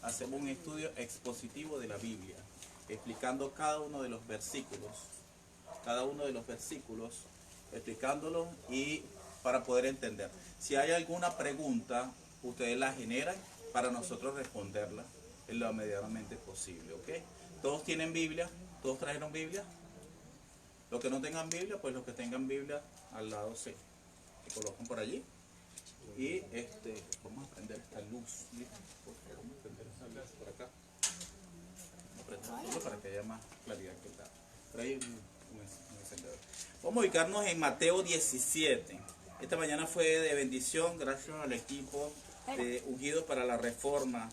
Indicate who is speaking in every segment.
Speaker 1: hacemos un estudio expositivo de la Biblia, explicando cada uno de los versículos, explicándolos y para poder entender. Si hay alguna pregunta, ustedes la generan para nosotros responderla en lo medianamente posible, ¿ok? ¿Todos tienen Biblia? ¿Todos trajeron Biblia? Los que no tengan Biblia, pues los que tengan Biblia al lado se colocan por allí. Y vamos a prender esta luz. Por favor, vamos a prender esta luz por acá. Vamos a prender esta luz para que haya más claridad que está. Por ahí un encendedor. Vamos a ubicarnos en Mateo 17. Esta mañana fue de bendición, gracias al equipo de Ungidos para la Reforma.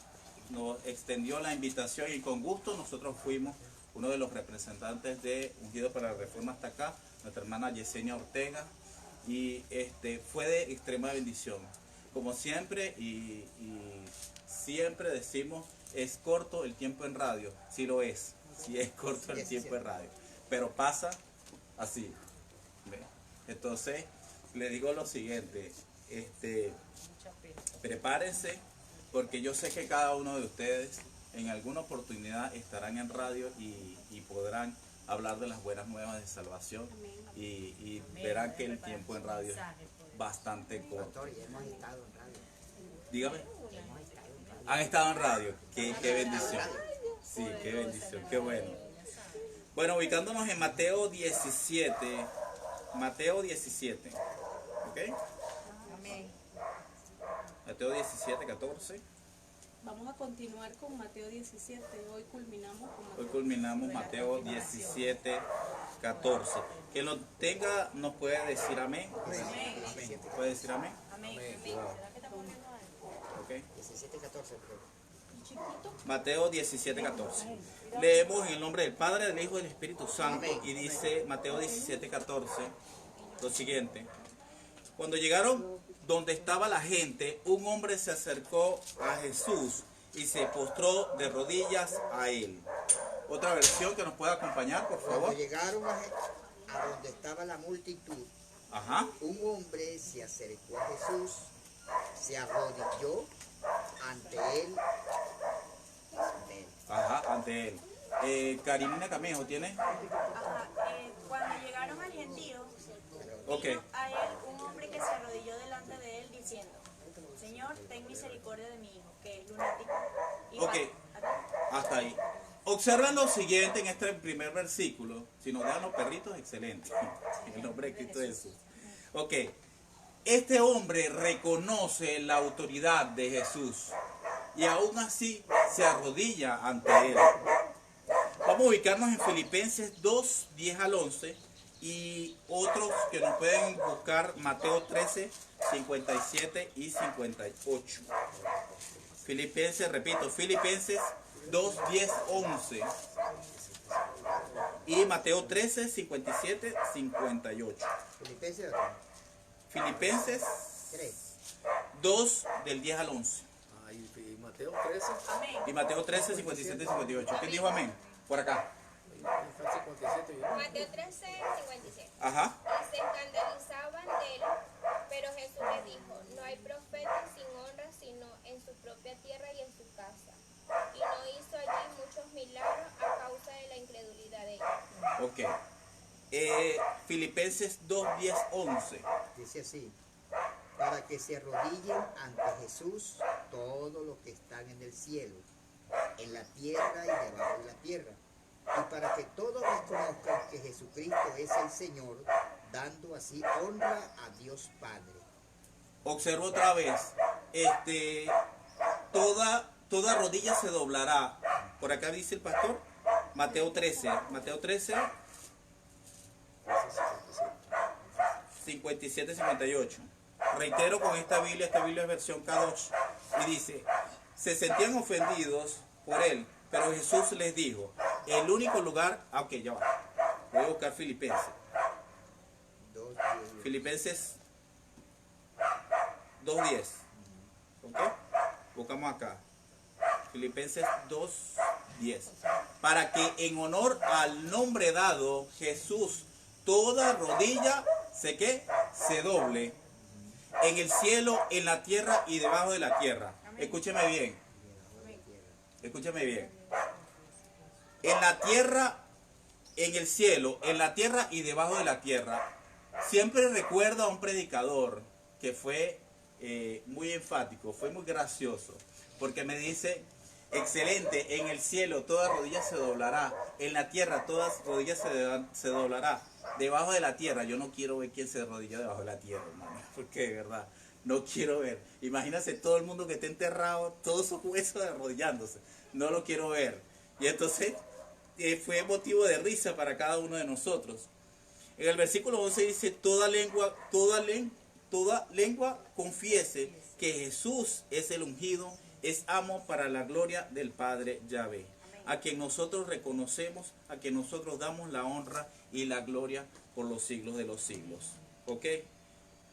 Speaker 1: Nos extendió la invitación y con gusto nosotros fuimos uno de los representantes de Ungidos para la Reforma hasta acá, nuestra hermana Yesenia Ortega, y fue de extrema bendición. Como siempre, y siempre decimos, es corto el tiempo en radio. Sí lo es, sí es corto el tiempo en radio, pero pasa así. Entonces, le digo lo siguiente, prepárense, porque yo sé que cada uno de ustedes en alguna oportunidad estarán en radio y podrán hablar de las buenas nuevas de salvación y verán que el tiempo en radio es bastante corto. Dígame. Han estado en radio. Qué bendición. Sí, qué bendición, qué bueno. Bueno, ubicándonos en Mateo 17. Mateo 17. ¿Ok?
Speaker 2: Amén.
Speaker 1: Mateo 17, 14.
Speaker 2: Vamos a continuar con Mateo 17. Hoy culminamos con
Speaker 1: Mateo 17, 14. Quien lo tenga nos puede decir amén. Amén. ¿Puede decir amén?
Speaker 2: Amén.
Speaker 1: Okay.
Speaker 3: 17, 14,
Speaker 1: Mateo 17, 14. Leemos en el nombre del Padre, del Hijo y del Espíritu Santo. Y dice Mateo 17, 14 lo siguiente. Cuando llegaron donde estaba la gente, un hombre se acercó a Jesús y se postró de rodillas a él. Otra versión que nos pueda acompañar, por favor.
Speaker 3: Cuando llegaron a donde estaba la multitud, un hombre se acercó a Jesús, se arrodilló ante él.
Speaker 1: Ante él. Karimina Camejo, ¿tiene?
Speaker 4: Cuando llegaron al gentío,
Speaker 1: Okay.
Speaker 4: a él un hombre que se arrodilló delante de él diciendo: Señor, ten misericordia de mi hijo, que es lunático. Hasta ahí.
Speaker 1: Observen lo siguiente en este primer versículo. Si nos dan los perritos, excelente. En el nombre de Cristo Jesús. Ok. Este hombre reconoce la autoridad de Jesús y aún así se arrodilla ante él. Vamos a ubicarnos en Filipenses 2, 10 al 11 y otros que nos pueden buscar Mateo 13, 57 y 58. Filipenses 2, 10, 11 y Mateo 13, 57, 58. Filipenses 2 del 10 al 11.
Speaker 5: Y Mateo 13.
Speaker 1: Y Mateo 13, 57 y 58. ¿Quién dijo amén? Por acá.
Speaker 6: Mateo 13, 57.
Speaker 1: Ajá.
Speaker 6: Y se escandalizaban de él, pero Jesús les dijo: no hay profeta sin honra sino en su propia tierra y en su casa. Y no hizo allí muchos milagros a causa de la incredulidad de ellos.
Speaker 1: Ok. Filipenses 2, 10, 11.
Speaker 3: Dice así: para que se arrodillen ante Jesús todos los que están en el cielo, en la tierra y debajo de la tierra, y para que todos reconozcan que Jesucristo es el Señor, dando así honra a Dios Padre.
Speaker 1: Observo otra vez, toda rodilla se doblará. Por acá dice el pastor, Mateo 13, 57, 58. Reitero con esta Biblia es versión K2, y dice: se sentían ofendidos por él, pero Jesús les dijo, el único lugar, ya va, voy a buscar Filipenses 2.10, ¿ok? Buscamos acá, Filipenses 2.10, para que en honor al nombre dado, Jesús, toda rodilla se doble, en el cielo, en la tierra y debajo de la tierra. Escúcheme bien. escúchame bien, en la tierra, en el cielo, en la tierra y debajo de la tierra. Siempre recuerdo a un predicador que fue muy enfático, fue muy gracioso, porque me dice, excelente, en el cielo toda rodilla se doblará, en la tierra toda rodilla se doblará, debajo de la tierra. Yo no quiero ver quién se arrodilla debajo de la tierra, hermano, porque de verdad, no quiero ver. Imagínate todo el mundo que esté enterrado, todos sus huesos arrodillándose, no lo quiero ver. Y entonces fue motivo de risa para cada uno de nosotros. En el versículo 11 dice, toda lengua confiese que Jesús es el ungido, es amo para la gloria del Padre Yahvé, a quien nosotros reconocemos, a quien nosotros damos la honra y la gloria por los siglos de los siglos. ¿Ok?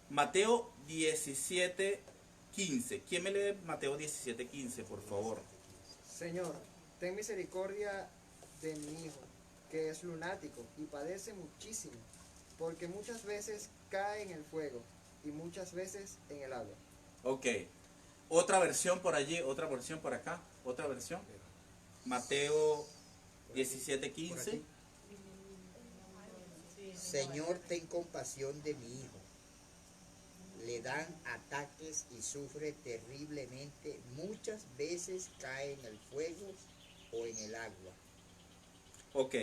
Speaker 1: Mateo 17:15. ¿Quién me lee Mateo 17:15, por favor?
Speaker 7: Señor, ten misericordia de mi hijo, que es lunático y padece muchísimo, porque muchas veces cae en el fuego y muchas veces en el agua.
Speaker 1: Ok. Otra versión por allí, otra versión por acá, otra versión. Mateo 17:15.
Speaker 3: Señor, ten compasión de mi hijo. Le dan ataques y sufre terriblemente. Muchas veces cae en el fuego o en el agua.
Speaker 1: Ok.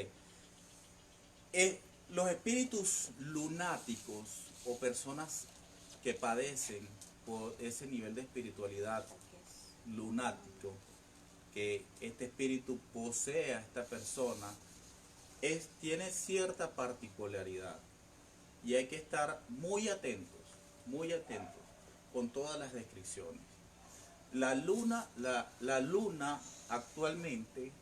Speaker 1: Los espíritus lunáticos o personas que padecen por ese nivel de espiritualidad lunático, que este espíritu posee a esta persona, tiene cierta particularidad. Y hay que estar muy atentos con todas las descripciones. La luna actualmente,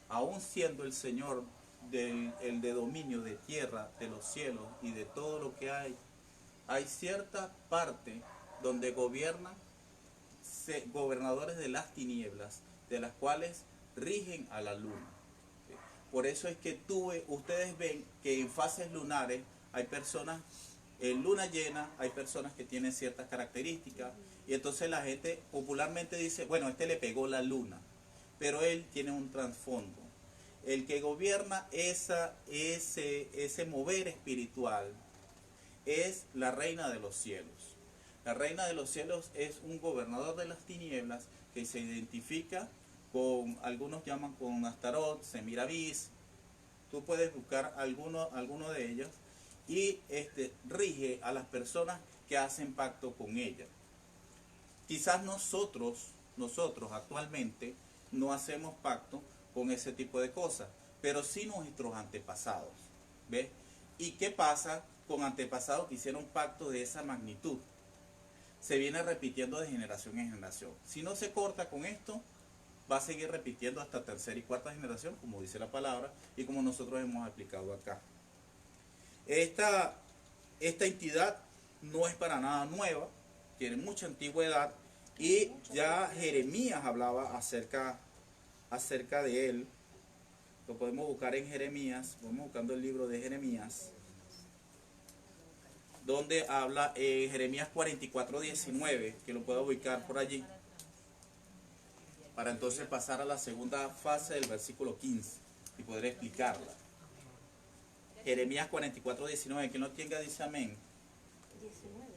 Speaker 1: aún siendo el Señor el de dominio de tierra, de los cielos y de todo lo que hay cierta parte donde gobiernan gobernadores de las tinieblas, de las cuales rigen a la luna. Por eso es que ustedes ven que en fases lunares hay personas, en luna llena hay personas que tienen ciertas características, y entonces la gente popularmente dice, bueno, le pegó la luna, pero él tiene un trasfondo. El que gobierna ese mover espiritual es la reina de los cielos. La reina de los cielos es un gobernador de las tinieblas que se identifica con, algunos llaman con Astarot, Semiramis. Tú puedes buscar alguno de ellos, y rige a las personas que hacen pacto con ella. Quizás nosotros actualmente no hacemos pacto con ese tipo de cosas, pero sí nuestros antepasados. ¿Ves? ¿Y qué pasa con antepasados que hicieron pacto de esa magnitud? Se viene repitiendo de generación en generación. Si no se corta con esto, va a seguir repitiendo hasta tercera y cuarta generación, como dice la palabra, y como nosotros hemos aplicado acá. Esta entidad no es para nada nueva, tiene mucha antigüedad, y ya Jeremías hablaba acerca de él. Lo podemos buscar en Jeremías, vamos buscando el libro de Jeremías, donde habla Jeremías 44:19, que lo puedo ubicar por allí, para entonces pasar a la segunda fase del versículo 15 y poder explicarla. Jeremías 44:19, quien lo tenga dice amén.
Speaker 2: 19.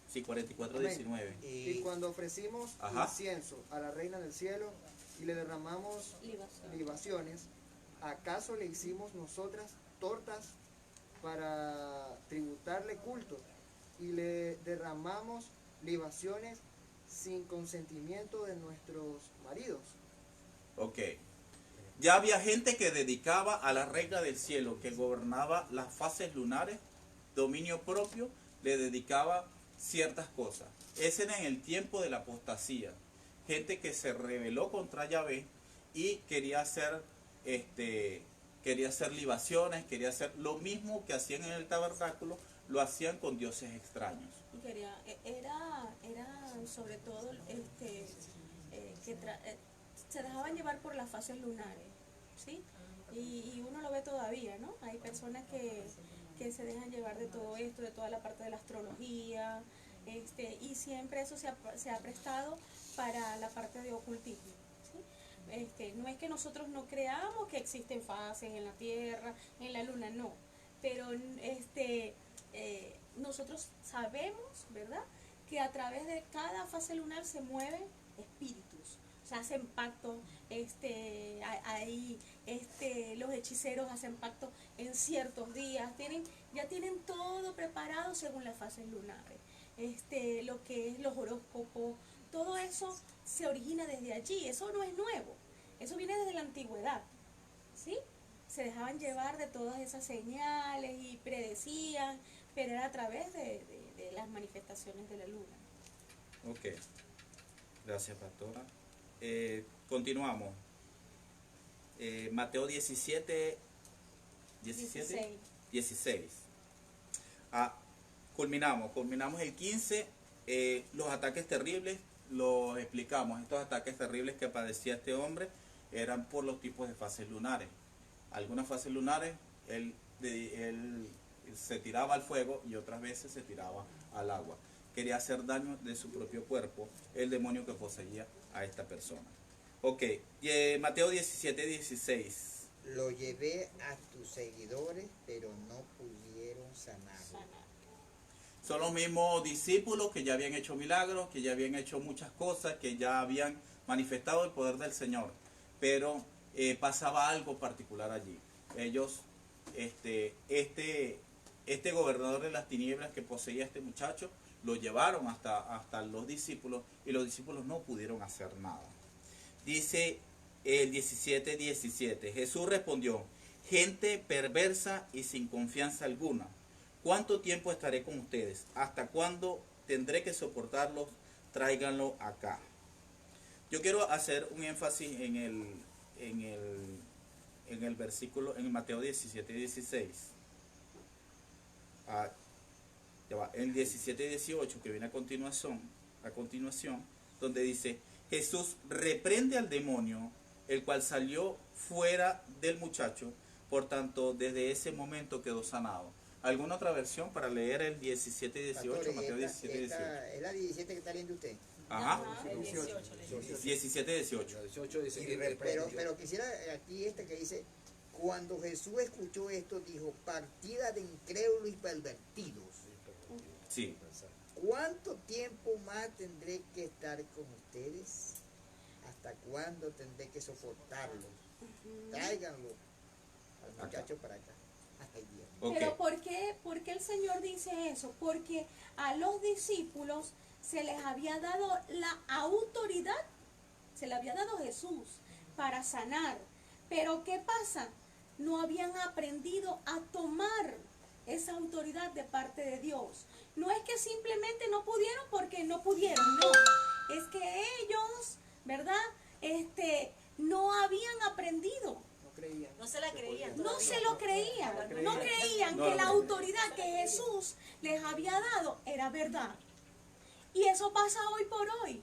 Speaker 1: Sí, 44:19.
Speaker 7: Y cuando ofrecimos
Speaker 1: Ajá.
Speaker 7: incienso a la reina del cielo y le derramamos libaciones, ¿acaso le hicimos nosotras tortas para tributarle culto? Y le derramamos libaciones sin consentimiento de nuestros maridos.
Speaker 1: Ok. Ya había gente que dedicaba a la reina del cielo, que gobernaba las fases lunares, dominio propio, le dedicaba ciertas cosas. Ese era en el tiempo de la apostasía. Gente que se rebeló contra Yahvé y quería hacer libaciones, quería hacer lo mismo que hacían en el tabernáculo, lo hacían con dioses extraños.
Speaker 2: Era sobre todo se dejaban llevar por las fases lunares, ¿sí? Y uno lo ve todavía, ¿no? Hay personas que se dejan llevar de todo esto, de toda la parte de la astrología, y siempre eso se ha prestado para la parte de ocultismo, ¿sí? No es que nosotros no creamos que existen fases en la Tierra, en la Luna, no. Pero nosotros sabemos, ¿verdad?, que a través de cada fase lunar se mueven espíritus. O sea, hacen pacto, ahí los hechiceros hacen pacto en ciertos días, ya tienen todo preparado según las fases lunares. Lo que es los horóscopos, todo eso se origina desde allí, eso no es nuevo, eso viene desde la antigüedad, ¿sí? Se dejaban llevar de todas esas señales y predecían, pero era a través de las manifestaciones de la luna.
Speaker 1: Ok, gracias pastora. Continuamos. Mateo 17, 16. Culminamos el 15. Los ataques terribles, los explicamos. Estos ataques terribles que padecía este hombre eran por los tipos de fases lunares. Algunas fases lunares, él se tiraba al fuego y otras veces se tiraba al agua. Quería hacer daño de su propio cuerpo, el demonio que poseía a esta persona. Ok, Mateo 17, 16.
Speaker 3: Lo llevé a tus seguidores, pero no pudieron sanarlo.
Speaker 1: Son los mismos discípulos que ya habían hecho milagros, que ya habían hecho muchas cosas, que ya habían manifestado el poder del Señor. Pero pasaba algo particular allí. Ellos, este gobernador de las tinieblas que poseía este muchacho, lo llevaron hasta los discípulos y los discípulos no pudieron hacer nada. Dice el 17:17, Jesús respondió, gente perversa y sin confianza alguna, ¿cuánto tiempo estaré con ustedes? ¿Hasta cuándo tendré que soportarlos? Tráiganlo acá. Yo quiero hacer un énfasis en el versículo, en Mateo 17:16. El 17:18 que viene a continuación, donde dice, Jesús reprende al demonio, el cual salió fuera del muchacho, por tanto desde ese momento quedó sanado. ¿Alguna otra versión para leer el 17:18? Mateo 17:18.
Speaker 3: ¿Es la 17 que está leyendo usted?
Speaker 1: Ajá.
Speaker 4: El 18.
Speaker 1: 17:18.
Speaker 3: Pero quisiera aquí que dice, cuando Jesús escuchó esto, dijo, partida de incrédulos y pervertidos.
Speaker 1: Sí.
Speaker 3: ¿Cuánto tiempo más tendré que estar con ustedes? ¿Hasta cuándo tendré que soportarlos? Tráiganlo al muchacho para acá. Hasta el día.
Speaker 1: Okay.
Speaker 2: Pero ¿por qué el Señor dice eso? Porque a los discípulos se les había dado la autoridad, se le había dado Jesús para sanar. Pero ¿qué pasa? No habían aprendido a tomar esa autoridad de parte de Dios. No es que simplemente no pudieron porque no pudieron, no. Es que ellos, ¿verdad? No habían aprendido.
Speaker 4: No se la creían.
Speaker 2: No se lo creían. No creían que la autoridad que Jesús les había dado era verdad. Y eso pasa hoy por hoy.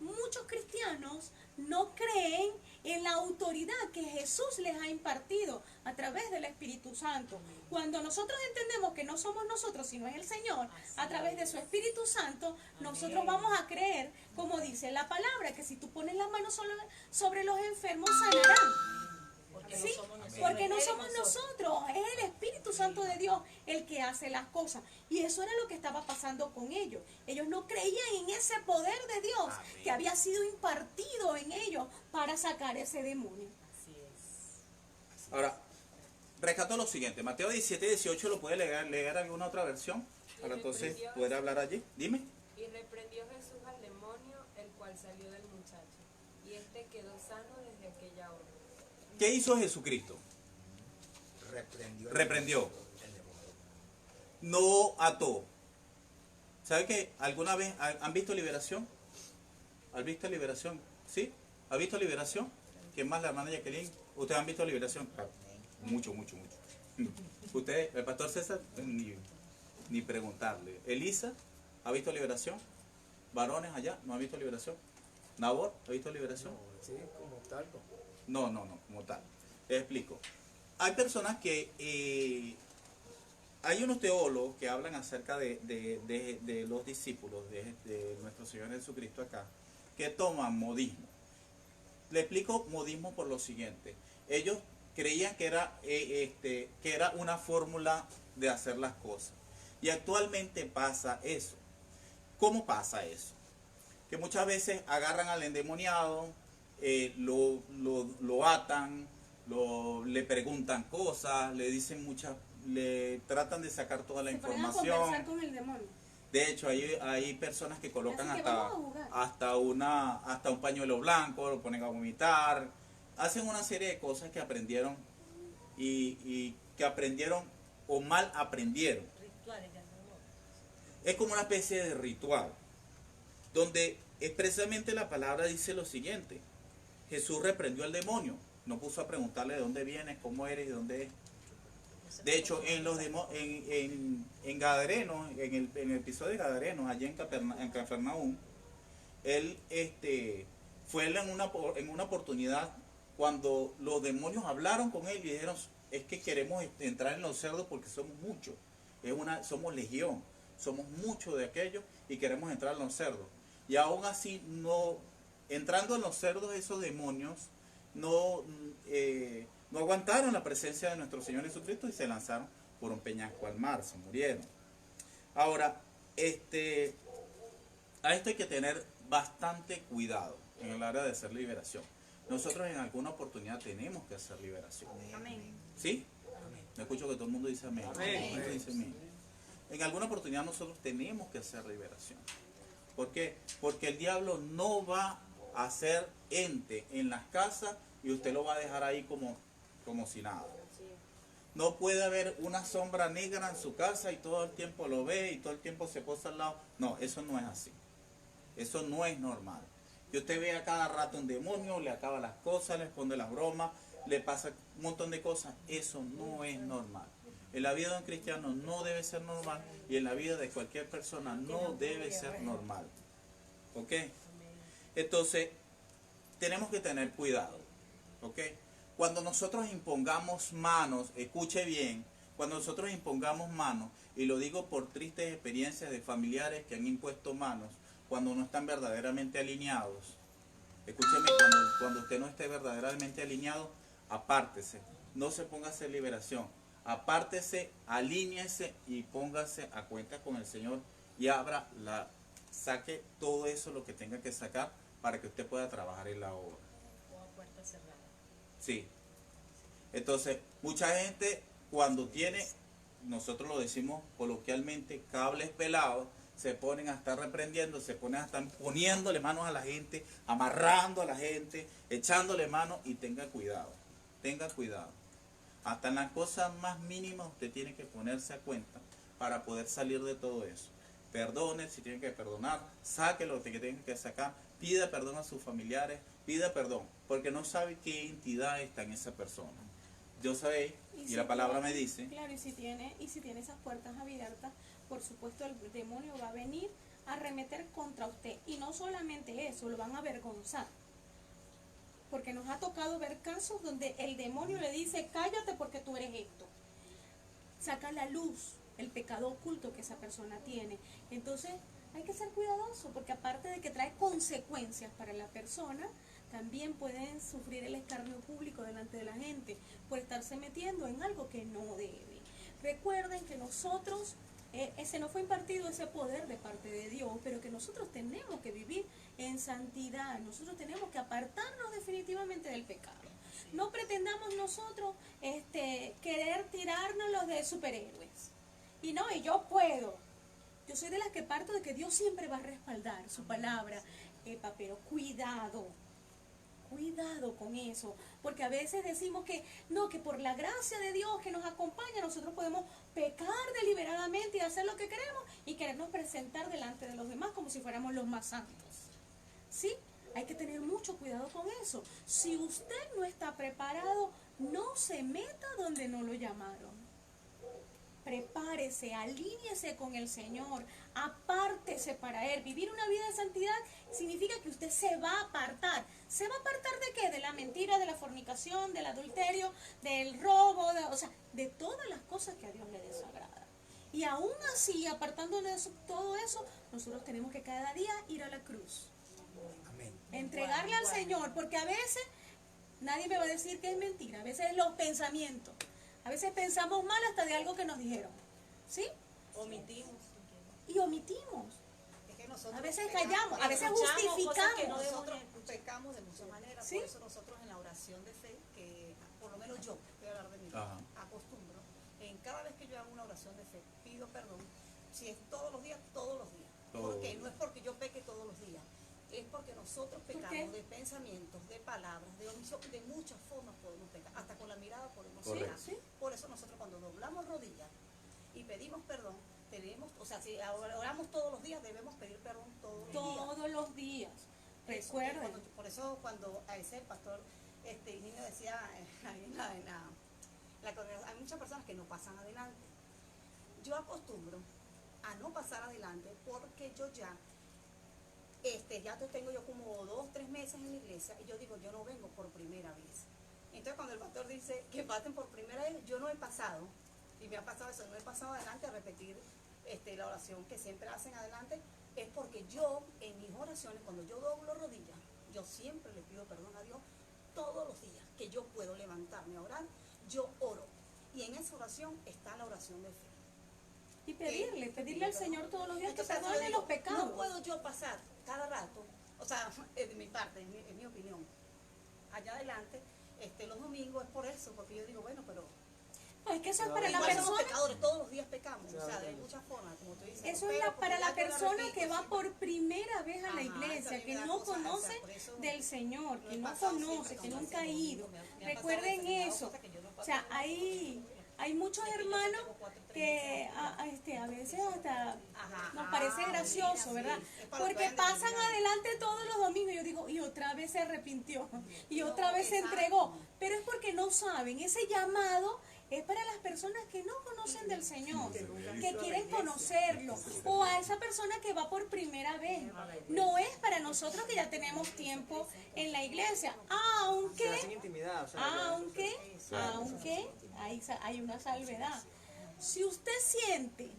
Speaker 2: Muchos cristianos no creen en la autoridad que Jesús les ha impartido a través del Espíritu Santo. Cuando nosotros entendemos que no somos nosotros, sino es el Señor, a través de su Espíritu Santo, nosotros vamos a creer, como dice la palabra, que si tú pones las manos sobre los enfermos, sanarán. ¿Sí? Porque no somos nosotros, es el Espíritu Santo de Dios el que hace las cosas. Y eso era lo que estaba pasando con ellos. Ellos no creían en ese poder de Dios que había sido impartido en ellos para sacar ese demonio.
Speaker 1: Ahora, rescato lo siguiente. Mateo 17:18 lo puede leer alguna otra versión para entonces poder hablar allí. Dime.
Speaker 8: Y reprendió Jesús al demonio, el cual salió del muchacho, y este quedó sano desde aquella hora.
Speaker 1: ¿Qué hizo Jesucristo? Reprendió. No ató. ¿Sabe qué? ¿Alguna vez han visto Liberación? ¿Han visto Liberación? ¿Sí? ¿Ha visto Liberación? ¿Quién más? La hermana Jacqueline. ¿Ustedes han visto Liberación? Claro. Mucho. ¿Usted, el pastor César? Ni preguntarle. ¿Elisa? ¿Ha visto Liberación? ¿Varones allá? ¿No han visto Liberación? ¿Nabor? ¿Ha visto Liberación?
Speaker 5: Sí, como tal.
Speaker 1: No, como tal. Les explico. Hay personas que... hay unos teólogos que hablan acerca de los discípulos de nuestro Señor Jesucristo acá, que toman modismo. Le explico modismo por lo siguiente. Ellos creían que era una fórmula de hacer las cosas. Y actualmente pasa eso. ¿Cómo pasa eso? Que muchas veces agarran al endemoniado, lo atan, le preguntan cosas, le dicen le tratan de sacar toda la
Speaker 2: Se ponen a
Speaker 1: información.
Speaker 2: conversar con el demonio.
Speaker 1: De hecho, hay personas que colocan
Speaker 2: Así que vamos a jugar.
Speaker 1: hasta un pañuelo blanco, lo ponen a vomitar, hacen una serie de cosas que aprendieron y que aprendieron o mal aprendieron. Es como una especie de ritual, donde expresamente la palabra dice lo siguiente: Jesús reprendió al demonio, no puso a preguntarle de dónde vienes, cómo eres y dónde es. De hecho, en Gadareno, en el episodio de Gadareno, allá en Capernaum, él fue en una oportunidad cuando los demonios hablaron con él y dijeron: es que queremos entrar en los cerdos porque somos muchos, somos legión, somos muchos de aquellos y queremos entrar en los cerdos. Y aún así, entrando en los cerdos, esos demonios no aguantaron la presencia de nuestro Señor Jesucristo y se lanzaron por un peñasco al mar, se murieron. Ahora, a esto hay que tener bastante cuidado en el área de hacer liberación. Nosotros en alguna oportunidad tenemos que hacer liberación.
Speaker 4: Amén.
Speaker 1: ¿Sí? Me escucho que todo el mundo dice amén.
Speaker 5: Amén.
Speaker 1: Todo el mundo dice amén. En alguna oportunidad nosotros tenemos que hacer liberación. ¿Por qué? Porque el diablo no va a hacer ente en las casas y usted lo va a dejar ahí como si nada. No puede haber una sombra negra en su casa y todo el tiempo lo ve y todo el tiempo se posa al lado. No, eso no es así. Eso no es normal. Que usted ve a cada rato un demonio, le acaba las cosas, le esconde las bromas, le pasa un montón de cosas. Eso no es normal. En la vida de un cristiano no debe ser normal y en la vida de cualquier persona no debe ser normal. ¿Ok? Entonces, tenemos que tener cuidado. ¿Ok? Cuando nosotros impongamos manos, escuche bien, cuando nosotros impongamos manos, y lo digo por tristes experiencias de familiares que han impuesto manos, cuando no están verdaderamente alineados, escúcheme, cuando usted no esté verdaderamente alineado, apártese, no se ponga a hacer liberación, apártese, alíñese y póngase a cuenta con el Señor y saque todo eso lo que tenga que sacar para que usted pueda trabajar en la obra. Sí. Entonces, mucha gente cuando tiene, nosotros lo decimos coloquialmente, cables pelados, se ponen a estar reprendiendo, se ponen a estar poniéndole manos a la gente, amarrando a la gente, echándole manos, y tenga cuidado, tenga cuidado. Hasta en las cosas más mínimas usted tiene que ponerse a cuenta para poder salir de todo eso. Perdone si tiene que perdonar, saque lo que tenga que sacar, pida perdón a sus familiares, pida perdón, porque no sabe qué entidad está en esa persona. Yo sé, y la palabra me dice.
Speaker 2: Claro, y si tiene esas puertas abiertas, por supuesto el demonio va a venir a arremeter contra usted. Y no solamente eso, lo van a avergonzar. Porque nos ha tocado ver casos donde el demonio le dice: cállate porque tú eres esto. Saca a la luz el pecado oculto que esa persona tiene. Entonces hay que ser cuidadoso, porque aparte de que trae consecuencias para la persona, también pueden sufrir el escarnio público delante de la gente por estarse metiendo en algo que no debe. Recuerden que nosotros, se nos fue impartido ese poder de parte de Dios, pero que nosotros tenemos que vivir en santidad, nosotros tenemos que apartarnos definitivamente del pecado. No pretendamos nosotros querer tirarnos los de superhéroes. Y no, y yo puedo. Yo soy de las que parto de que Dios siempre va a respaldar su palabra, pero cuidado con eso, porque a veces decimos que no, que por la gracia de Dios que nos acompaña, nosotros podemos pecar deliberadamente y hacer lo que queremos y querernos presentar delante de los demás como si fuéramos los más santos. ¿Sí? Hay que tener mucho cuidado con eso. Si usted no está preparado, no se meta donde no lo llamaron. Prepárese, alíñese con el Señor, apártese para Él. Vivir una vida de santidad significa que usted se va a apartar. ¿Se va a apartar de qué? De la mentira, de la fornicación, del adulterio, del robo, de todas las cosas que a Dios le desagrada. Y aún así, apartándonos de todo eso, nosotros tenemos que cada día ir a la cruz.
Speaker 3: Amén.
Speaker 2: Entregarle al Señor, porque a veces nadie me va a decir que es mentira. A veces los pensamientos. A veces pensamos mal hasta de algo que nos dijeron. ¿Sí?
Speaker 9: Omitimos.
Speaker 2: Y omitimos.
Speaker 10: Es que nosotros
Speaker 2: A veces
Speaker 10: pecamos,
Speaker 2: callamos, a veces
Speaker 9: escuchamos cosas que no
Speaker 2: justificamos.
Speaker 10: nosotros pecamos de muchas maneras,
Speaker 2: ¿Sí?
Speaker 10: por eso nosotros en la oración de fe, que por lo menos yo, voy a hablar de mí,
Speaker 1: Ajá.
Speaker 10: acostumbro, en cada vez que yo hago una oración de fe, pido perdón, si es todos los días, todos los días.
Speaker 1: Todos
Speaker 10: Porque
Speaker 1: los
Speaker 10: no es porque yo peque todos los días, es porque nosotros
Speaker 2: qué?
Speaker 10: pecamos de pensamientos, de palabras, de omisión, de muchas formas podemos pecar, hasta con la mirada podemos
Speaker 1: Correcto.
Speaker 10: pecar. Por eso nosotros cuando doblamos rodillas y pedimos perdón, tenemos, o sea, si oramos todos los días, debemos pedir perdón todos los días.
Speaker 2: Todos los días.
Speaker 10: Eso,
Speaker 2: Recuerden.
Speaker 10: por eso cuando a ese pastor niño decía ahí en la congregación, hay muchas personas que no pasan adelante. Yo acostumbro a no pasar adelante porque yo ya tengo yo como 2 o 3 meses en la iglesia y yo digo, yo no vengo por primera vez. Entonces cuando el pastor dice que pasen por primera vez, yo no he pasado, y me ha pasado eso, no he pasado adelante a repetir la oración que siempre hacen adelante, es porque yo en mis oraciones, cuando yo doblo rodillas, yo siempre le pido perdón a Dios todos los días que yo puedo levantarme a orar, yo oro. Y en esa oración está la oración de fe.
Speaker 2: Y pedirle al Señor todos los días que
Speaker 10: Entonces, yo
Speaker 2: perdone
Speaker 10: digo,
Speaker 2: los pecados.
Speaker 10: no puedo yo pasar cada rato, o sea, de mi parte, en mi opinión, allá adelante, los domingos es por eso, porque yo digo, bueno, pero
Speaker 2: No, es que eso es para la
Speaker 10: igual somos
Speaker 2: persona.
Speaker 10: pecadores, todos los días pecamos, o sea, de muchas formas, como tú dices.
Speaker 2: Eso es
Speaker 10: pero porque
Speaker 2: para
Speaker 10: ya
Speaker 2: la
Speaker 10: yo
Speaker 2: persona
Speaker 10: repito,
Speaker 2: que va
Speaker 10: siempre.
Speaker 2: por primera vez a la
Speaker 10: Ajá,
Speaker 2: iglesia,
Speaker 10: eso a mí
Speaker 2: que
Speaker 10: me da
Speaker 2: no
Speaker 10: cosa, o sea,
Speaker 2: conoce
Speaker 10: por eso
Speaker 2: del Señor,
Speaker 10: lo
Speaker 2: que
Speaker 10: he
Speaker 2: no
Speaker 10: pasado
Speaker 2: conoce,
Speaker 10: siempre
Speaker 2: que
Speaker 10: con
Speaker 2: nunca ha
Speaker 10: ese
Speaker 2: ido.
Speaker 10: domingo, me ha pasado
Speaker 2: Recuerden
Speaker 10: me ha dado
Speaker 2: eso.
Speaker 10: cosa que yo no
Speaker 2: O sea,
Speaker 10: paso.
Speaker 2: hay muchos
Speaker 10: Es que yo
Speaker 2: hermanos
Speaker 10: tengo 4 o 3
Speaker 2: que
Speaker 10: meses.
Speaker 2: a veces hasta
Speaker 10: Ajá,
Speaker 2: nos parece gracioso,
Speaker 10: mira,
Speaker 2: ¿verdad?
Speaker 10: sí, es para
Speaker 2: Porque
Speaker 10: poder
Speaker 2: pasan
Speaker 10: determinar.
Speaker 2: adelante todos los domingos y yo digo, y otra vez se arrepintió, y
Speaker 10: No,
Speaker 2: otra vez se
Speaker 10: exacto.
Speaker 2: entregó. Pero es porque no saben, ese llamado es para las personas que no conocen del Señor, que quieren conocerlo, o a esa persona que va por primera vez. No es para nosotros que ya tenemos tiempo en la iglesia,
Speaker 7: Se hacen
Speaker 2: aunque
Speaker 7: intimidad, o sea, ya-
Speaker 2: aunque hay una salvedad. Si usted siente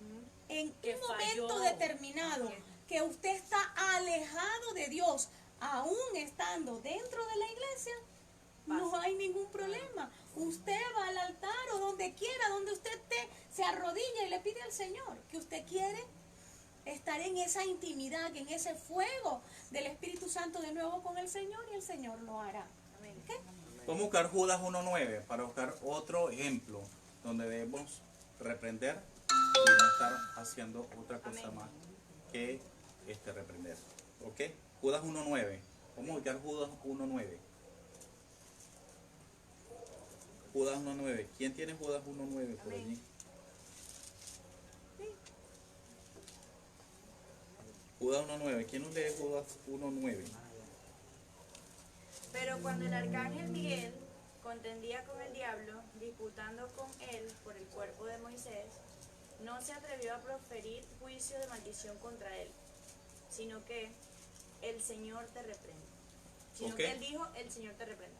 Speaker 2: en
Speaker 9: Que
Speaker 2: un momento
Speaker 9: falló.
Speaker 2: determinado que usted está alejado de Dios, aún estando dentro de la iglesia, no hay ningún problema. Usted va al altar o donde quiera, donde usted esté, se arrodilla y le pide al Señor que usted quiere estar en esa intimidad, en ese fuego del Espíritu Santo de nuevo con el Señor, y el Señor lo hará. ¿Ok?
Speaker 1: Vamos a buscar Judas 1.9 para buscar otro ejemplo donde debemos reprender y no estar haciendo otra cosa más que reprender. ¿Ok? Judas 1.9. Vamos a buscar Judas 1.9. Judas 1.9. ¿Quién tiene Judas 1.9 por allí? Judas 1.9. ¿Quién nos lee Judas 1.9?
Speaker 4: Pero cuando el arcángel Miguel contendía con el diablo, disputando con él por el cuerpo de Moisés, no se atrevió a proferir juicio de maldición contra él, sino que el Señor te reprende. Sino
Speaker 1: Ok.
Speaker 4: que él dijo, el Señor te reprende.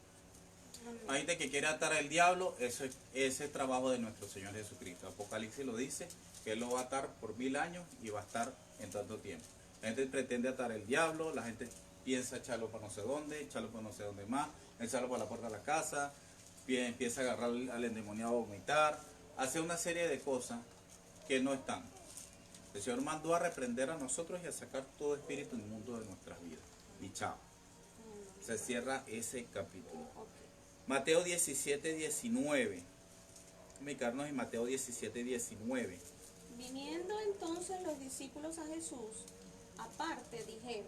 Speaker 1: Hay gente que quiere atar al diablo, ese es trabajo de nuestro Señor Jesucristo. Apocalipsis lo dice, que Él lo va a atar por 1000 años y va a estar en tanto tiempo. La gente pretende atar al diablo, la gente piensa echarlo para no sé dónde, echarlo para no sé dónde más, echarlo para la puerta de la casa, empieza a agarrar al endemoniado a vomitar, hace una serie de cosas que no están. El Señor mandó a reprender a nosotros y a sacar todo espíritu inmundo de nuestras vidas. Y chao. Se cierra ese capítulo. Mateo 17:19. Ubicarnos en Mateo 17:19.
Speaker 2: Viniendo entonces los discípulos a Jesús, aparte dijeron,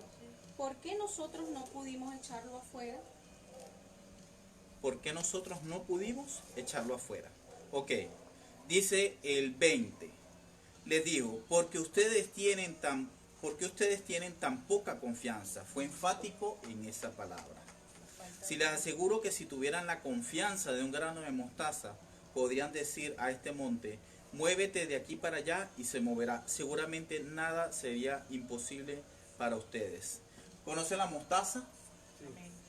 Speaker 2: ¿por qué nosotros no pudimos echarlo afuera?
Speaker 1: ¿Por qué nosotros no pudimos echarlo afuera? Ok, dice el 20. Les digo, porque ustedes tienen tan poca confianza. Fue enfático en esa palabra. Si les aseguro que si tuvieran la confianza de un grano de mostaza, podrían decir a este monte, muévete de aquí para allá y se moverá. Seguramente nada sería imposible para ustedes. ¿Conocen la mostaza?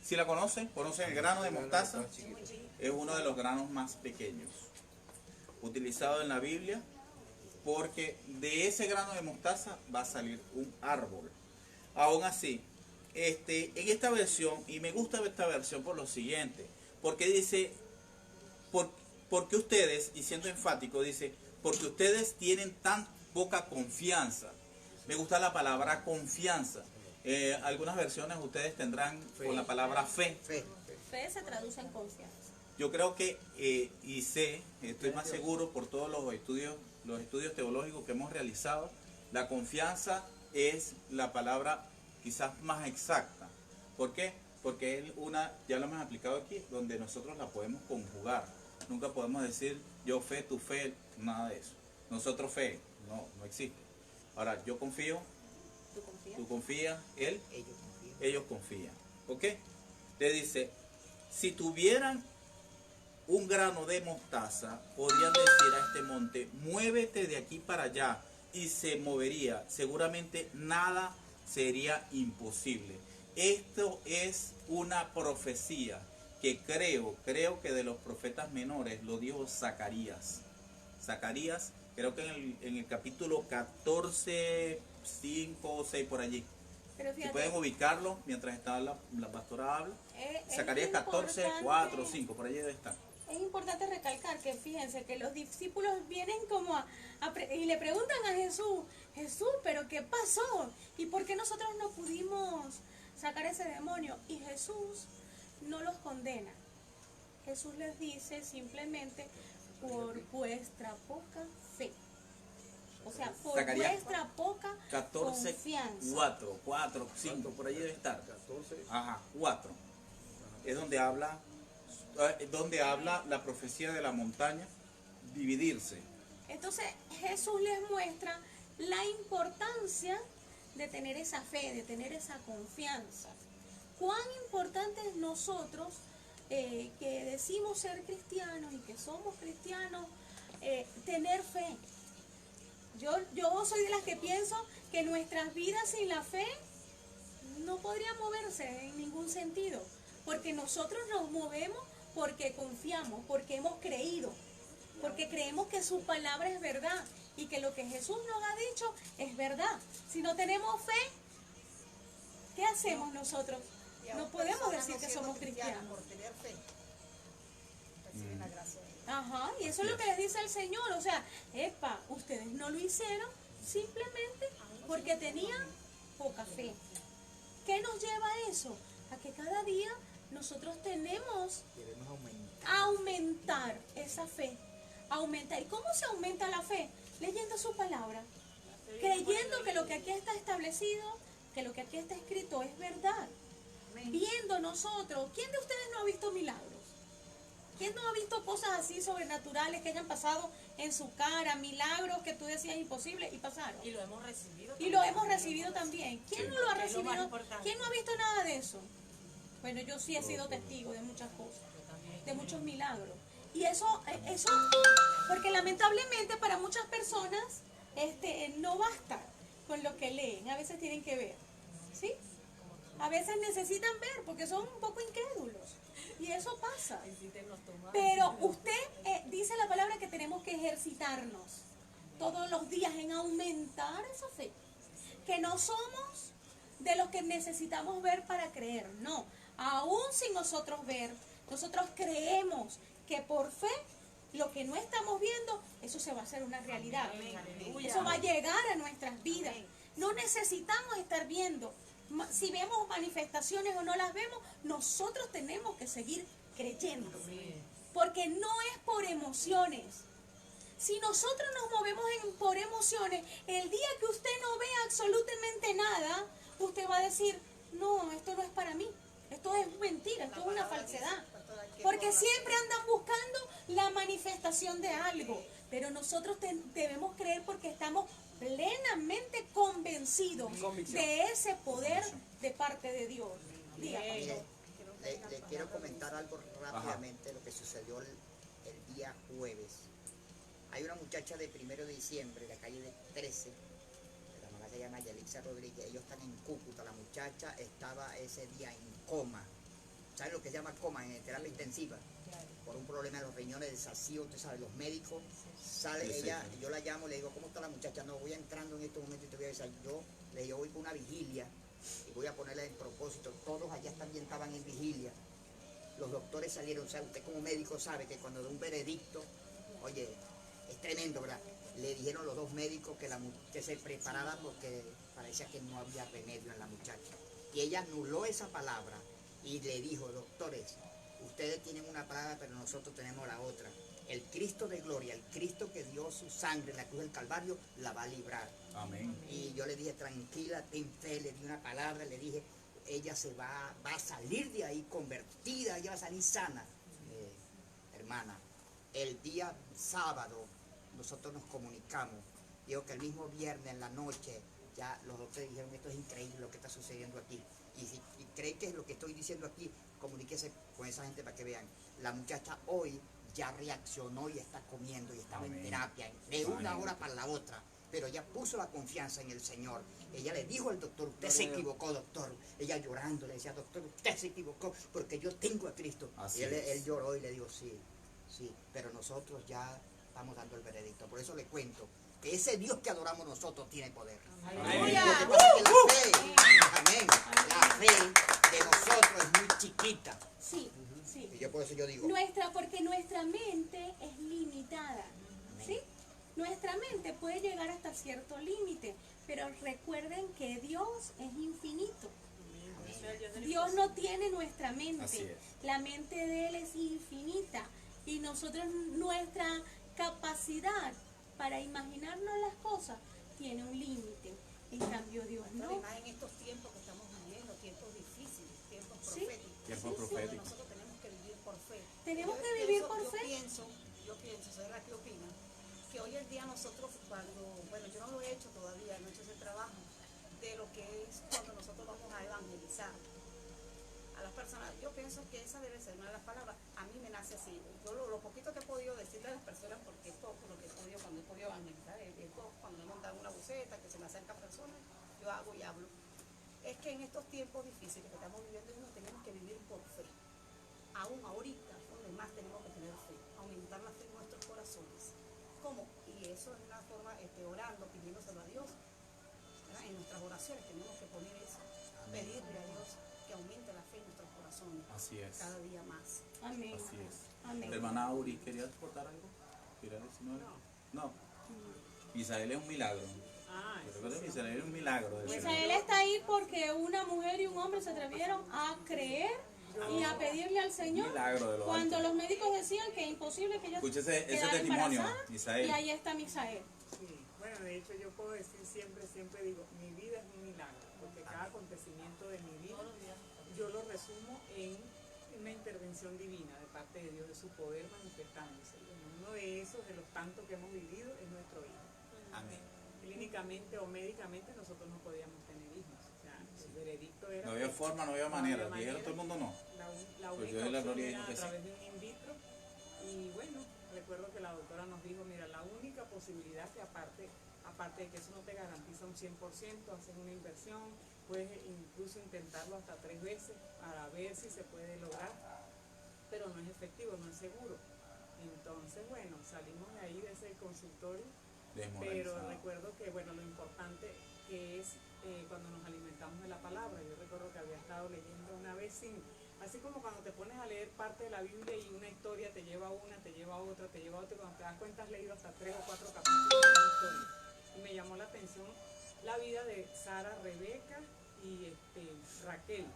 Speaker 1: ¿Sí la conocen? ¿Conocen el grano de mostaza? Es uno de los granos más pequeños, utilizado en la Biblia, porque de ese grano de mostaza va a salir un árbol. Aún así, en esta versión, y me gusta esta versión por lo siguiente, porque dice, porque ustedes, y siendo enfático, dice, porque ustedes tienen tan poca confianza. Me gusta la palabra confianza. Algunas versiones ustedes tendrán con la palabra fe.
Speaker 3: Fe.
Speaker 2: Fe se traduce en confianza.
Speaker 1: Yo creo que, y sé, estoy más seguro por todos los estudios teológicos que hemos realizado, la confianza es la palabra quizás más exacta. ¿Por qué? Porque es una, ya lo hemos aplicado aquí, donde nosotros la podemos conjugar. Nunca podemos decir yo fe, tu fe, nada de eso. Nosotros fe, no existe. Ahora, yo confío,
Speaker 2: ¿Tú confías?
Speaker 1: tú confías, él,
Speaker 3: Ellos confían.
Speaker 1: ellos confían. ¿Ok? Le dice, si tuvieran un grano de mostaza, podrían decir a este monte, muévete de aquí para allá, y se movería. Seguramente nada sería imposible. Esto es una profecía que creo que de los profetas menores lo dijo Zacarías. Zacarías, creo que en el capítulo 14, 5 o 6 por allí.
Speaker 2: Pero
Speaker 1: Si
Speaker 2: fíjate,
Speaker 1: pueden ubicarlo mientras está la pastora habla.
Speaker 2: es
Speaker 1: Zacarías 14,
Speaker 2: importante-
Speaker 1: 4, 5, por allí debe estar.
Speaker 2: Es importante recalcar que fíjense que los discípulos vienen como y le preguntan a Jesús, Jesús, pero ¿qué pasó? ¿Y por qué nosotros no pudimos sacar ese demonio? Y Jesús no los condena. Jesús les dice simplemente por vuestra poca fe. O sea, por
Speaker 1: Zacarías
Speaker 2: vuestra poca
Speaker 1: 14,
Speaker 2: confianza.
Speaker 1: 4, 5, por allí debe estar.
Speaker 5: 14.
Speaker 1: Ajá, 4. Es donde habla la profecía de la montaña, dividirse.
Speaker 2: Entonces Jesús les muestra la importancia de tener esa fe, de tener esa confianza. Cuán importante es nosotros que decimos ser cristianos y que somos cristianos, tener fe. Yo soy de las que pienso que nuestras vidas sin la fe no podrían moverse en ningún sentido, porque nosotros nos movemos porque confiamos, porque hemos creído, porque creemos que su palabra es verdad y que lo que Jesús nos ha dicho es verdad. Si no tenemos fe, ¿qué hacemos nosotros?
Speaker 10: Y aún
Speaker 2: No podemos
Speaker 10: personas
Speaker 2: decir
Speaker 10: no
Speaker 2: que
Speaker 10: siendo
Speaker 2: somos
Speaker 10: cristianas
Speaker 2: cristianos.
Speaker 10: por tener fe, reciben la gracia de Dios.
Speaker 2: Ajá, y eso es lo que les dice el Señor. O sea, epa, ustedes no lo hicieron simplemente porque tenían poca fe. ¿Qué nos lleva a eso? A que cada día nosotros tenemos
Speaker 3: Debemos aumentar.
Speaker 2: aumentar esa fe. Aumentar. ¿Y cómo se aumenta la fe? Leyendo su palabra. Creyendo que lo que aquí está establecido, que lo que aquí está escrito es verdad. Viendo nosotros. ¿Quién de ustedes no ha visto milagros? ¿Quién no ha visto cosas así sobrenaturales que hayan pasado en su cara? Milagros que tú decías imposible y pasaron.
Speaker 9: Y lo hemos recibido.
Speaker 2: Y lo hemos recibido también. ¿Quién no lo ha
Speaker 9: Que es lo más
Speaker 2: recibido?
Speaker 9: importante.
Speaker 2: ¿Quién no ha visto nada de eso? Bueno, yo sí he sido testigo de muchas cosas, de muchos milagros. Y eso, porque lamentablemente para muchas personas no basta con lo que leen, a veces tienen que ver, ¿sí? A veces necesitan ver porque son un poco incrédulos. Y eso pasa. Pero usted dice la palabra que tenemos que ejercitarnos todos los días en aumentar esa fe. Que no somos de los que necesitamos ver para creer, no. Aún sin nosotros ver, nosotros creemos que por fe lo que no estamos viendo, eso se va a hacer una realidad. Eso va a llegar a nuestras vidas. No necesitamos estar viendo. Si vemos manifestaciones o no las vemos, nosotros tenemos que seguir creyendo. Porque no es por emociones. Si nosotros nos movemos por emociones, el día que usted no vea absolutamente nada, usted va a decir, no, esto no es para mí. Esto es mentira, esto es una falsedad. Porque siempre andan buscando la manifestación de algo. Pero nosotros debemos creer porque estamos plenamente convencidos de ese poder de parte de Dios. Dígame.
Speaker 3: Mire, le quiero comentar algo rápidamente lo que sucedió el día jueves. Hay una muchacha de 1 de diciembre, de la calle de 13, la mamá se llama Yelixa Rodríguez, ellos están en Cúcuta, la muchacha estaba ese día en coma. ¿Saben lo que se llama coma en terapia intensiva? Por un problema de los riñones, desacío, usted sabe, los médicos, sale
Speaker 1: Sí,
Speaker 3: ella,
Speaker 1: sí.
Speaker 3: yo la llamo, le digo, ¿cómo está la muchacha? No, voy entrando en este momento y te voy a avisar. Yo le digo, voy con una vigilia y voy a ponerla en propósito, todos allá también estaban en vigilia. Los doctores salieron, o sea, usted como médico sabe que cuando da un veredicto, oye, es tremendo, ¿verdad? Le dijeron los dos médicos que se preparara porque parecía que no había remedio en la muchacha. Y ella anuló esa palabra y le dijo, doctores, ustedes tienen una palabra, pero nosotros tenemos la otra. El Cristo de gloria, el Cristo que dio su sangre en la cruz del Calvario, la va a librar.
Speaker 1: Amén.
Speaker 3: Y yo le dije, tranquila, ten fe, le di una palabra, le dije, ella va a salir de ahí convertida, ella va a salir sana. Hermana, el día sábado nosotros nos comunicamos. Digo que el mismo viernes en la noche, ya los doctores dijeron, esto es increíble lo que está sucediendo aquí. Y cree que es lo que estoy diciendo aquí, comuníquese con esa gente para que vean. La muchacha hoy ya reaccionó y está comiendo y estaba en terapia, de una hora para la otra. Pero ella puso la confianza en el Señor. Ella le dijo al doctor, usted se equivocó, doctor. Ella llorando le decía, doctor, usted se equivocó porque yo tengo a Cristo.
Speaker 1: Así
Speaker 3: y él,
Speaker 1: es.
Speaker 3: él lloró y le dijo, sí, pero nosotros ya estamos dando el veredicto. Por eso le cuento que ese Dios que adoramos nosotros tiene poder.
Speaker 2: Aleluya.
Speaker 3: Lo que pasa es que la fe, amén, la fe de nosotros es muy chiquita.
Speaker 2: Sí, sí.
Speaker 3: Y yo por eso yo digo,
Speaker 2: Porque nuestra mente es limitada, ¿sí? Nuestra mente puede llegar hasta cierto límite, pero recuerden que Dios es infinito. Dios no tiene nuestra
Speaker 1: Así
Speaker 2: mente,
Speaker 1: es.
Speaker 2: la mente de Él es infinita y nosotros, nuestra capacidad para imaginarnos las cosas tiene un límite. En cambio Dios
Speaker 10: Pero
Speaker 2: no.
Speaker 10: y más en estos tiempos que estamos viviendo, tiempos difíciles, tiempos
Speaker 2: Sí.
Speaker 10: proféticos.
Speaker 1: Tiempo
Speaker 2: Sí,
Speaker 1: profético.
Speaker 10: Nosotros tenemos que vivir por fe.
Speaker 2: Tenemos que vivir por fe.
Speaker 10: Yo pienso, soy la que opina, que hoy en día nosotros bueno, yo no lo he hecho todavía, no he hecho ese trabajo, de lo que es cuando nosotros vamos a evangelizar a las personas. Yo pienso que esa debe ser una de las palabras. A mí me nace así. Yo lo poquito que he podido decirle a las personas, porque es poco lo que he podido cuando he podido evangelizar, es poco, cuando he montado una buceta, que se me acercan personas, yo hago y hablo. Es que en estos tiempos difíciles que estamos viviendo, no tenemos que vivir por fe. Aún ahorita, donde más tenemos que tener fe, aumentar la fe en nuestros corazones. ¿Cómo? Y eso es una forma, orando, pidiéndoselo a Dios. ¿Verdad? En nuestras oraciones tenemos que poner eso, pedirle a Dios que aumente la fe en nuestros corazones.
Speaker 1: Así es.
Speaker 10: Cada día más.
Speaker 2: Amén.
Speaker 1: Así es.
Speaker 2: Amén.
Speaker 1: Hermana Auri, ¿querías aportar algo? ¿Querías decir algo? No. Misael es un milagro. Yo recuerdo que Misael es un milagro. del
Speaker 2: Pues
Speaker 1: Señor.
Speaker 2: él está ahí porque una mujer y un hombre se atrevieron a creer y a pedirle al Señor
Speaker 1: Milagro de lo
Speaker 2: cuando
Speaker 1: alto.
Speaker 2: los médicos decían que es imposible que ella
Speaker 1: Escúchese ese
Speaker 2: quedara
Speaker 1: testimonio,
Speaker 2: embarazada.
Speaker 1: Misael.
Speaker 2: Y ahí está Misael.
Speaker 11: Sí, bueno, de hecho yo puedo decir siempre digo, mi vida es un milagro, porque cada acontecimiento de mi vida yo lo resumo en una intervención divina de parte de Dios, de su poder manifestándose. Y uno de esos, de los tantos que hemos vivido, es nuestro hijo.
Speaker 3: amén.
Speaker 11: Clínicamente o médicamente nosotros no podíamos tener hijos. O sea, el veredicto era...
Speaker 1: No había
Speaker 11: que
Speaker 1: forma, no había manera. Dijeron todo el mundo no.
Speaker 11: La
Speaker 1: Pues
Speaker 11: única
Speaker 1: yo de la
Speaker 11: opción
Speaker 1: gloria
Speaker 11: era
Speaker 1: dijo
Speaker 11: a
Speaker 1: que sí.
Speaker 11: través de un in vitro. Y bueno, recuerdo que la doctora nos dijo, mira, la única posibilidad que aparte de que eso no te garantiza un 100%, haces una inversión, puedes incluso intentarlo hasta 3 veces para ver si se puede lograr, pero no es efectivo, no es seguro. Entonces, bueno, salimos de ahí, de ese consultorio, pero
Speaker 1: Desmoralizado.
Speaker 11: recuerdo que, bueno, lo importante que es cuando nos alimentamos de la palabra. Yo recuerdo que había estado leyendo una vez así como cuando te pones a leer parte de la Biblia y una historia te lleva a una, te lleva a otra, te lleva a otra, y cuando te das cuenta has leído hasta 3 o 4 capítulos de una historia. Y me llamó la atención la vida de Sara, Rebeca y Raquel.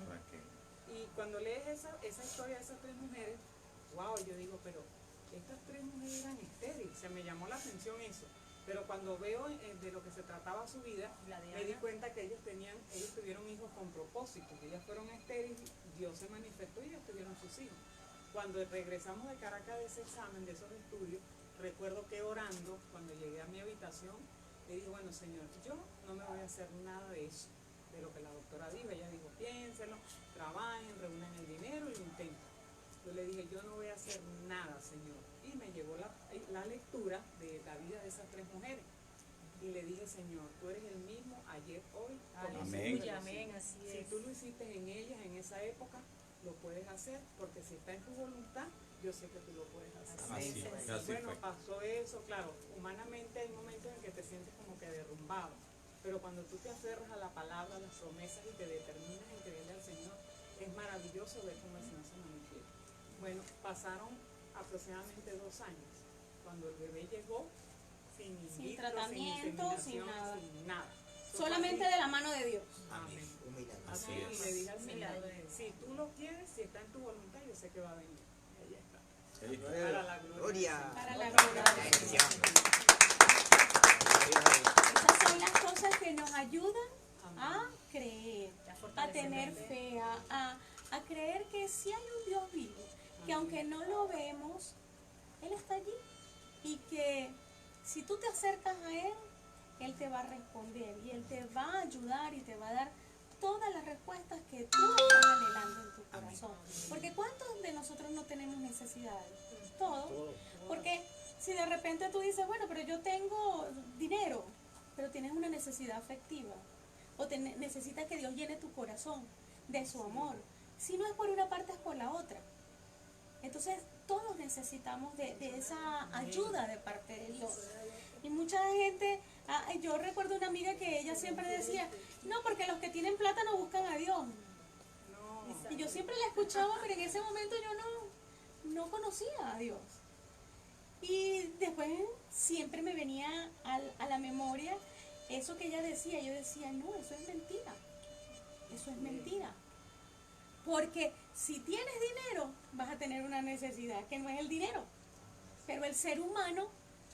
Speaker 1: Raquel.
Speaker 11: Y cuando lees esa historia de esas 3 mujeres, wow, yo digo, pero estas 3 mujeres eran estériles, se me llamó la atención eso. Pero cuando veo de lo que se trataba su vida, me di cuenta que ellos tuvieron hijos con propósito, que ellas fueron estériles, Dios se manifestó y ellos tuvieron sus hijos. Cuando regresamos de Caracas de ese examen, de esos estudios, recuerdo que orando, cuando llegué a mi habitación, le dije, bueno Señor, yo no me voy a hacer nada de eso, de lo que la doctora dijo. Ella dijo, piénselo, trabajen, reúnan el dinero y lo intenten. Yo le dije, yo no voy a hacer nada, Señor. Y me llegó la lectura de la vida de esas 3 mujeres. Y le dije, Señor, tú eres el mismo ayer, hoy, como
Speaker 1: Amén.
Speaker 11: siempre.
Speaker 8: Amén, así
Speaker 11: Si
Speaker 8: es.
Speaker 11: tú lo hiciste en ellas, en esa época, lo puedes hacer, porque si está en tu voluntad, yo sé que tú lo puedes hacer.
Speaker 1: Así fue, así
Speaker 11: Bueno,
Speaker 1: fue.
Speaker 11: pasó eso, claro, humanamente hay momentos en que te sientes como que derrumbado, Pero cuando tú te aferras a la palabra, a las promesas y te determinas en creerle al Señor, es maravilloso ver cómo el Señor se manifiesta. Bueno, pasaron aproximadamente 2 años. Cuando el bebé llegó, sin in
Speaker 2: Sin
Speaker 11: vitro,
Speaker 2: tratamiento,
Speaker 11: sin
Speaker 2: sin nada.
Speaker 11: sin nada.
Speaker 2: Solamente de la mano de Dios.
Speaker 11: Amén.
Speaker 3: Un milagro.
Speaker 11: Así
Speaker 1: Así
Speaker 11: es.
Speaker 1: es.
Speaker 11: Le dije al Señor,
Speaker 4: Milagro.
Speaker 11: si tú lo quieres, si está en tu voluntad, yo sé que va a venir. Y ahí está.
Speaker 1: Sí.
Speaker 11: Para la gloria.
Speaker 3: Gloria.
Speaker 2: Para la gloria de Dios.
Speaker 3: Bendición.
Speaker 2: Esas son las cosas que nos ayudan a creer, a tener fe, a creer que sí hay un Dios vivo, que aunque no lo vemos, Él está allí y que si tú te acercas a Él, Él te va a responder y Él te va a ayudar y te va a dar todas las respuestas que tú estás anhelando en tu corazón. Porque ¿cuántos de nosotros no tenemos necesidades? Todos. Porque si de repente tú dices, bueno, pero yo tengo dinero, pero tienes una necesidad afectiva, o necesitas que Dios llene tu corazón de su amor. Si no es por una parte, es por la otra. Entonces, todos necesitamos de esa ayuda de parte de Dios. Y mucha gente, yo recuerdo una amiga que ella siempre decía, no, porque los que tienen plata no buscan a Dios. Y yo siempre la escuchaba, pero en ese momento yo no conocía a Dios. Y después siempre me venía a la memoria eso que ella decía. Yo decía, no, eso es mentira. Eso es mentira. Porque si tienes dinero, vas a tener una necesidad, que no es el dinero. Pero el ser humano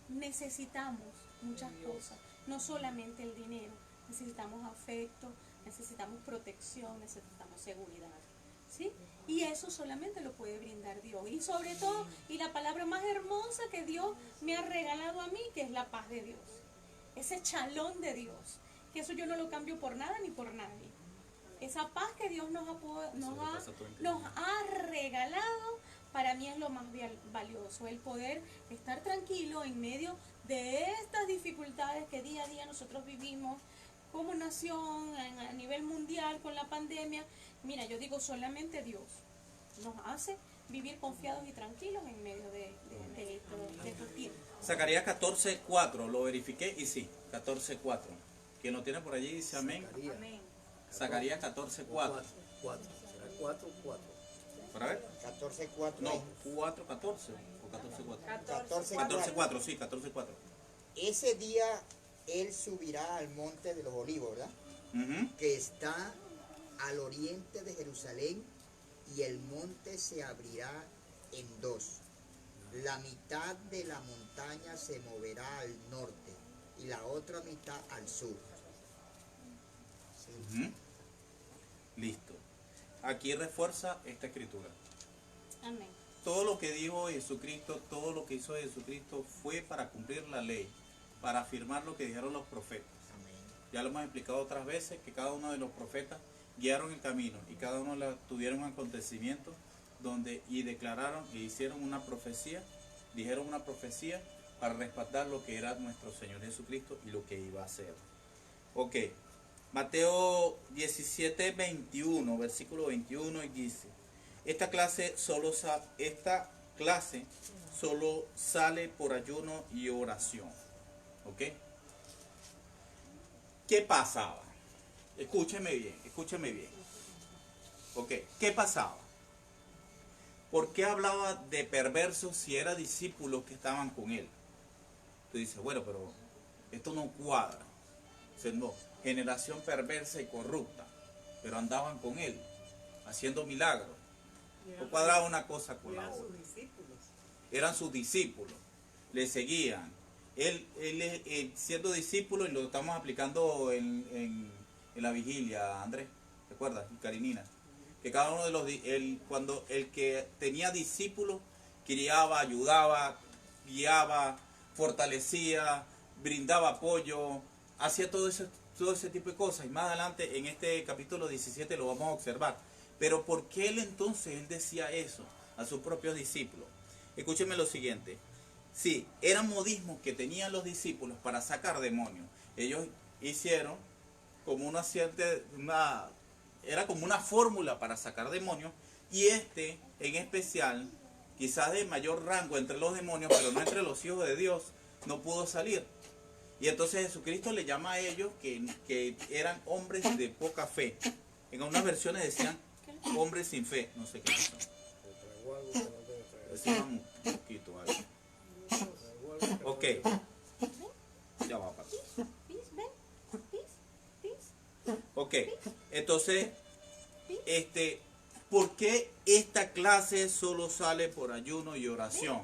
Speaker 2: necesitamos muchas cosas, no solamente el dinero. Necesitamos afecto, necesitamos protección, necesitamos seguridad. ¿Sí? Y eso solamente lo puede brindar Dios. Y sobre todo, y la palabra más hermosa que Dios me ha regalado a mí, que es la paz de Dios. Ese chalón de Dios. Que eso yo no lo cambio por nada ni por nadie. Esa paz que Dios nos ha regalado, para mí es lo más valioso. El poder estar tranquilo en medio de estas dificultades que día a día nosotros vivimos como nación, a nivel mundial, con la pandemia. Mira, yo digo, solamente Dios nos hace vivir confiados y tranquilos en medio de estos tiempos.
Speaker 1: Zacarías 14:4, lo verifiqué y sí, 14:4. Quien lo tiene por allí dice amén.
Speaker 4: Amén.
Speaker 1: Zacarías 14:4.
Speaker 5: 4. ¿Será 4 o 4?
Speaker 1: ¿Para ver?
Speaker 3: 14:4.
Speaker 1: No, 4:14 o 14:4.
Speaker 3: 14:4.
Speaker 1: 14:4, sí, 14:4.
Speaker 3: Ese día él subirá al monte de los olivos, ¿verdad? Que está al oriente de Jerusalén, y el monte se abrirá en dos. La mitad de la montaña se moverá al norte y la otra mitad al sur. Sí.
Speaker 1: Listo. Aquí refuerza esta escritura.
Speaker 2: Amén.
Speaker 1: Todo lo que dijo Jesucristo, todo lo que hizo Jesucristo fue para cumplir la ley, para afirmar lo que dijeron los profetas.
Speaker 3: Amén.
Speaker 1: Ya lo hemos explicado otras veces, que cada uno de los profetas guiaron el camino y cada uno tuvieron un acontecimiento donde y declararon e hicieron una profecía, dijeron una profecía para respaldar lo que era nuestro Señor Jesucristo y lo que iba a hacer. Ok, Mateo 17:21, versículo 21, y dice, esta clase solo sale por ayuno y oración. ¿Ok? ¿Qué pasaba? Escúcheme bien. ¿Ok? ¿Qué pasaba? ¿Por qué hablaba de perversos si eran discípulos que estaban con él? Tú dices, bueno, pero esto no cuadra. Dice, no, generación perversa y corrupta, pero andaban con él, haciendo milagros. No cuadraba una cosa con la otra. Eran sus discípulos, le seguían. Él siendo discípulo, y lo estamos aplicando en la vigilia, Andrés, ¿te acuerdas? Y Karinina. Que cada uno de los, cuando el que tenía discípulos, criaba, ayudaba, guiaba, fortalecía, brindaba apoyo, hacía todo ese tipo de cosas. Y más adelante, en este capítulo 17, lo vamos a observar. Pero ¿por qué él decía eso a sus propios discípulos? Escúchenme lo siguiente. Sí, eran modismos que tenían los discípulos para sacar demonios. Ellos hicieron como era como una fórmula para sacar demonios, y en especial, quizás de mayor rango entre los demonios, pero no entre los hijos de Dios, no pudo salir. Y entonces Jesucristo le llama a ellos que eran hombres de poca fe. En algunas versiones decían hombres sin fe, no sé qué son. Decían un poquito algo. Ok. Ya va, papá. Ok, entonces, ¿por qué esta clase solo sale por ayuno y oración?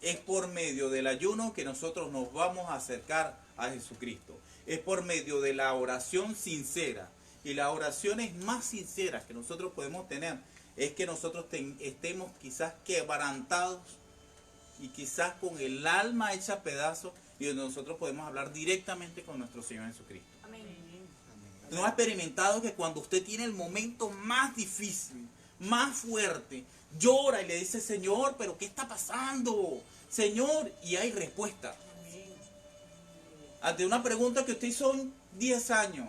Speaker 1: Es por medio del ayuno que nosotros nos vamos a acercar a Jesucristo. Es por medio de la oración sincera. Y las oraciones más sinceras que nosotros podemos tener es que nosotros estemos quizás quebrantados y quizás con el alma hecha pedazos y donde nosotros podemos hablar directamente con nuestro Señor Jesucristo. ¿No ha experimentado que cuando usted tiene el momento más difícil, más fuerte, llora y le dice, Señor, pero ¿qué está pasando? Señor, y hay respuesta. Ante una pregunta que usted hizo en 10 años,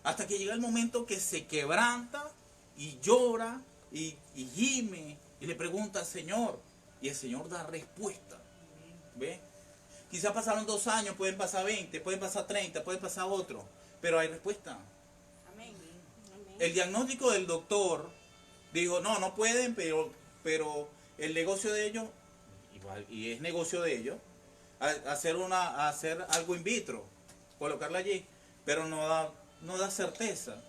Speaker 1: hasta que llega el momento que se quebranta y llora y gime y le pregunta al Señor, y el Señor da respuesta. ¿Ve? Quizás pasaron 2 años, pueden pasar 20, pueden pasar 30, pueden pasar otro. Pero hay respuesta.
Speaker 4: Amén.
Speaker 1: El diagnóstico del doctor dijo, no pueden, pero el negocio de ellos, igual, y es negocio de ellos, hacer algo in vitro, colocarla allí, pero no da certeza.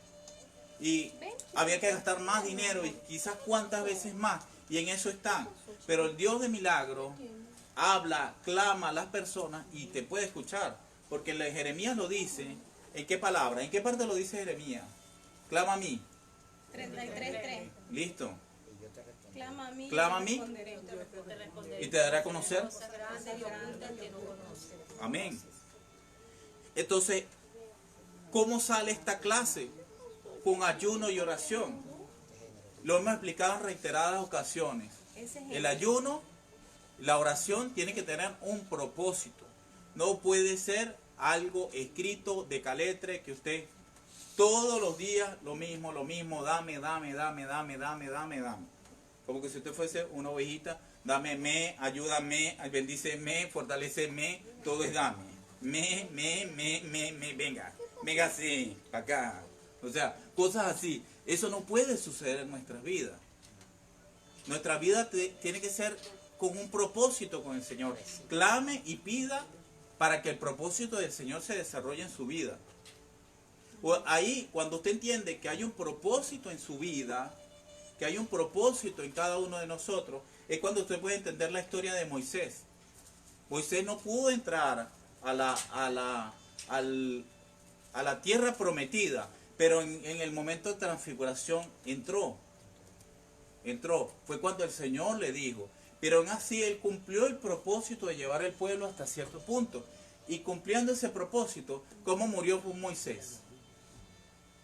Speaker 1: Y había que gastar más dinero y quizás cuántas veces más, y en eso están. Pero el Dios de milagro habla, clama a las personas y te puede escuchar, porque Jeremías lo dice. ¿En qué palabra? ¿En qué parte lo dice Jeremías? Clama a mí.
Speaker 2: 33:3.
Speaker 1: Listo.
Speaker 2: Clama a mí.
Speaker 1: Clama a mí. Y te daré a conocer. Amén. Entonces, ¿cómo sale esta clase? Con ayuno y oración. Lo hemos explicado en reiteradas ocasiones. El ayuno, la oración tiene que tener un propósito. No puede ser algo escrito de caletre que usted todos los días lo mismo, dame. Como que si usted fuese una ovejita, dámeme, ayúdame, bendíceme, fortaléceme, todo es dame. Venga así, para acá. O sea, cosas así. Eso no puede suceder en nuestras vidas. Nuestra vida tiene que ser con un propósito con el Señor. Clame y pida para que el propósito del Señor se desarrolle en su vida. Ahí, cuando usted entiende que hay un propósito en su vida, que hay un propósito en cada uno de nosotros, es cuando usted puede entender la historia de Moisés. Moisés no pudo entrar a la tierra prometida, pero en el momento de transfiguración entró. Fue cuando el Señor le dijo. Pero aún así él cumplió el propósito de llevar el pueblo hasta cierto punto. Y cumpliendo ese propósito, ¿cómo murió Moisés?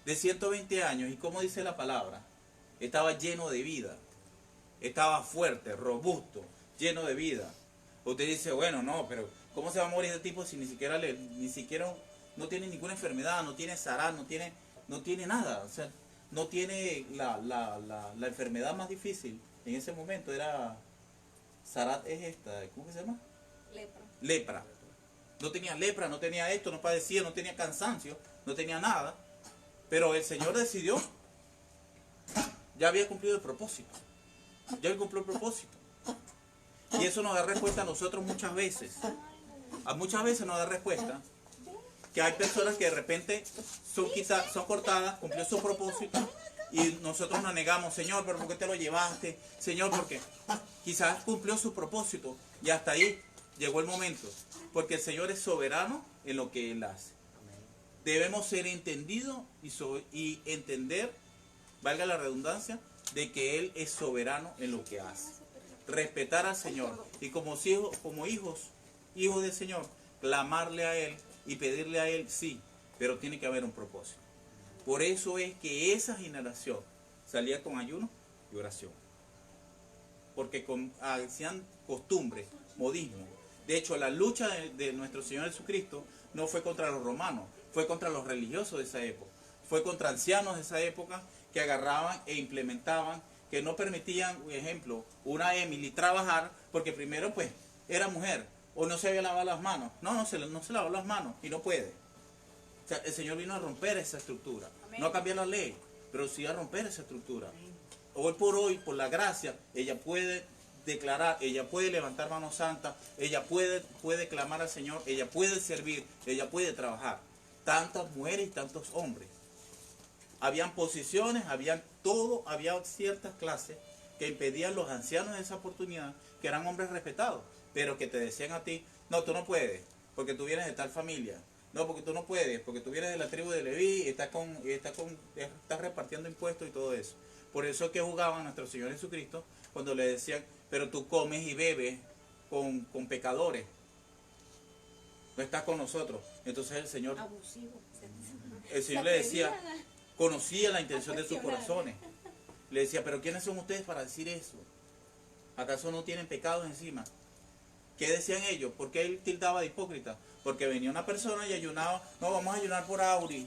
Speaker 1: De 120 años. ¿Y cómo dice la palabra? Estaba lleno de vida. Estaba fuerte, robusto, lleno de vida. Usted dice, bueno, no, pero ¿cómo se va a morir este tipo si ni siquiera no tiene ninguna enfermedad, no tiene sará, no tiene nada? O sea, no tiene la enfermedad más difícil. En ese momento era... Sarat es esta, ¿cómo se llama? Lepra. No tenía lepra, no tenía esto, no padecía, no tenía cansancio, no tenía nada. Pero el Señor decidió, ya había cumplido el propósito. Ya cumplió el propósito. Y eso nos da respuesta a nosotros muchas veces. Muchas veces nos da respuesta que hay personas que de repente son cortadas, cumplió su propósito. Y nosotros nos negamos, Señor, pero ¿por qué te lo llevaste? Señor, porque quizás cumplió su propósito y hasta ahí llegó el momento. Porque el Señor es soberano en lo que Él hace. Debemos ser entendidos y entender, valga la redundancia, de que Él es soberano en lo que hace. Respetar al Señor y como hijos del Señor, clamarle a Él y pedirle a Él, sí, pero tiene que haber un propósito. Por eso es que esa generación salía con ayuno y oración. Porque hacían costumbres, modismo. De hecho, la lucha de nuestro Señor Jesucristo no fue contra los romanos, fue contra los religiosos de esa época. Fue contra ancianos de esa época que agarraban e implementaban, que no permitían, por ejemplo, una Emily trabajar porque primero pues era mujer. o no se había lavado las manos. No se lavó las manos y no puede. O sea, el Señor vino a romper esa estructura. No a cambiar la ley, pero sí a romper esa estructura. Hoy, por la gracia, ella puede declarar, ella puede levantar mano santa, ella puede clamar al Señor, ella puede servir, ella puede trabajar. Tantas mujeres y tantos hombres. Habían posiciones, había ciertas clases que impedían los ancianos de esa oportunidad, que eran hombres respetados, pero que te decían a ti, no, tú no puedes, porque tú vienes de tal familia. No, porque tú no puedes, porque tú vienes de la tribu de Leví y estás repartiendo impuestos y todo eso. Por eso es que jugaban a nuestro Señor Jesucristo cuando le decían, pero tú comes y bebes con pecadores. No estás con nosotros. Entonces el Señor le decía, conocía la intención de sus corazones. Le decía, pero ¿quiénes son ustedes para decir eso? ¿Acaso no tienen pecados encima? ¿Qué decían ellos? ¿Por qué él tildaba de hipócrita? Porque venía una persona y ayunaba, no, vamos a ayunar por Auri.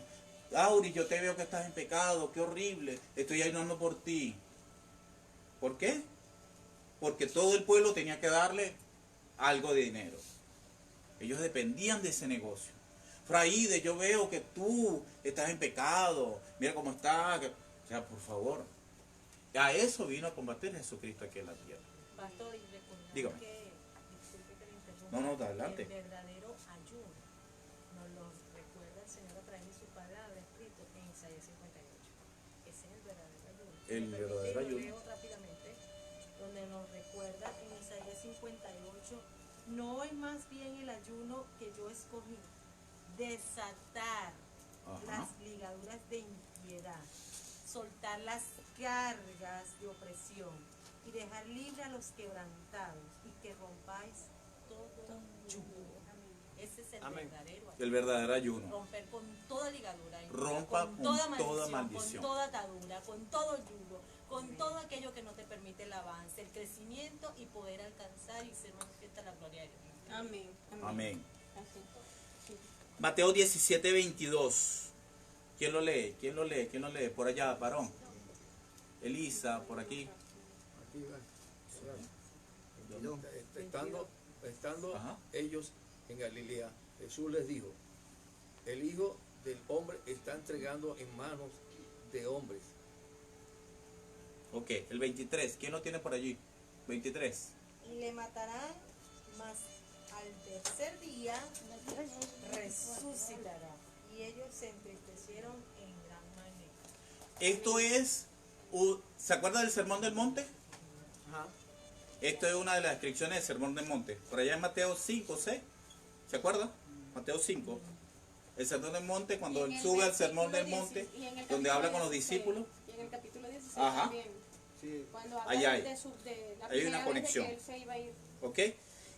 Speaker 1: Auri, yo te veo que estás en pecado, qué horrible, estoy ayunando por ti. ¿Por qué? Porque todo el pueblo tenía que darle algo de dinero. Ellos dependían de ese negocio. Fraide, yo veo que tú estás en pecado, mira cómo estás. O sea, por favor. A eso vino a combatir Jesucristo aquí en la tierra.
Speaker 9: Pastor, y recordar
Speaker 1: Dígame.
Speaker 9: que, disculpe que le interrumpa,
Speaker 1: No, adelante.
Speaker 9: el verdadero ayuno nos lo recuerda el Señor a través de su palabra escrito en Isaías 58. Ese es el verdadero ayuno.
Speaker 1: El
Speaker 9: Si me permite,
Speaker 1: verdadero
Speaker 9: lo
Speaker 1: ayuno.
Speaker 9: leo rápidamente, donde nos recuerda en Isaías 58, no es más bien el ayuno que yo escogí, desatar las ligaduras de impiedad, soltar las cargas de opresión y dejar libre a los quebrantados y que rompáis todo yugo. Ese es el
Speaker 5: Amén.
Speaker 9: verdadero ayuno.
Speaker 1: El verdadero ayuno.
Speaker 9: Romper con toda ligadura,
Speaker 1: Rompa con toda maldición.
Speaker 9: con toda atadura, con todo yugo, con todo aquello que no te permite el avance, el crecimiento y poder alcanzar y ser manifiesta la gloria de Dios.
Speaker 2: Amén.
Speaker 1: Amén.
Speaker 2: Así.
Speaker 1: Mateo 17, 22. ¿Quién lo lee? ¿Quién lo lee? ¿Quién lo lee? Por allá, varón. Elisa, por aquí.
Speaker 5: Aquí va. Estando
Speaker 1: Ajá.
Speaker 5: ellos en Galilea, Jesús les dijo, el Hijo del Hombre está entregando en manos de hombres.
Speaker 1: Ok, el 23. ¿Quién lo tiene por allí? 23.
Speaker 9: Y le matarán, mas al tercer día resucitará. Y ellos se entristecieron en gran manera.
Speaker 1: Esto es, ¿se acuerda del Sermón del Monte?
Speaker 5: Ajá.
Speaker 1: Esto es una de las descripciones del Sermón del Monte. Por allá en Mateo 5, ¿sí? ¿Se acuerda? Mateo 5. El Sermón del Monte, cuando él sube al Sermón del Monte, donde habla con los discípulos.
Speaker 2: Y en el capítulo 16
Speaker 1: Ajá.
Speaker 2: también.
Speaker 7: Sí.
Speaker 2: Cuando
Speaker 1: Ahí
Speaker 2: habla
Speaker 1: hay.
Speaker 2: de la
Speaker 1: Hay
Speaker 2: primera
Speaker 1: una
Speaker 2: vez
Speaker 1: conexión.
Speaker 2: de que él se iba a ir.
Speaker 1: ¿Ok?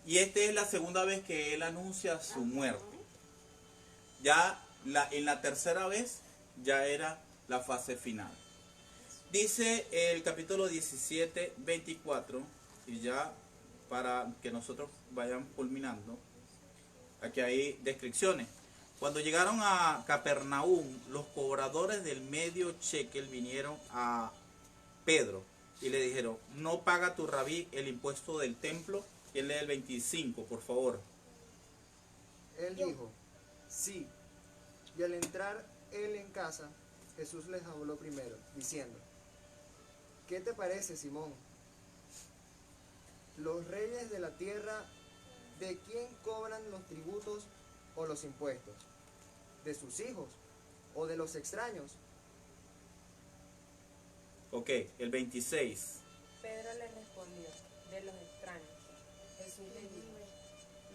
Speaker 1: Y esta es la segunda vez que él anuncia su muerte. Ya en la tercera vez ya era la fase final. Dice el capítulo 17, 24, y ya para que nosotros vayan culminando, aquí hay descripciones. Cuando llegaron a Capernaum, los cobradores del medio shekel vinieron a Pedro y le dijeron, no paga tu rabí el impuesto del templo. Y él lee el 25, por favor.
Speaker 7: Él dijo, sí. Y al entrar él en casa, Jesús les habló primero, diciendo, ¿qué te parece, Simón? Los reyes de la tierra, ¿de quién cobran los tributos o los impuestos? ¿De sus hijos o de los extraños?
Speaker 1: Ok, el 26.
Speaker 8: Pedro le respondió, de los extraños. Jesús le dijo,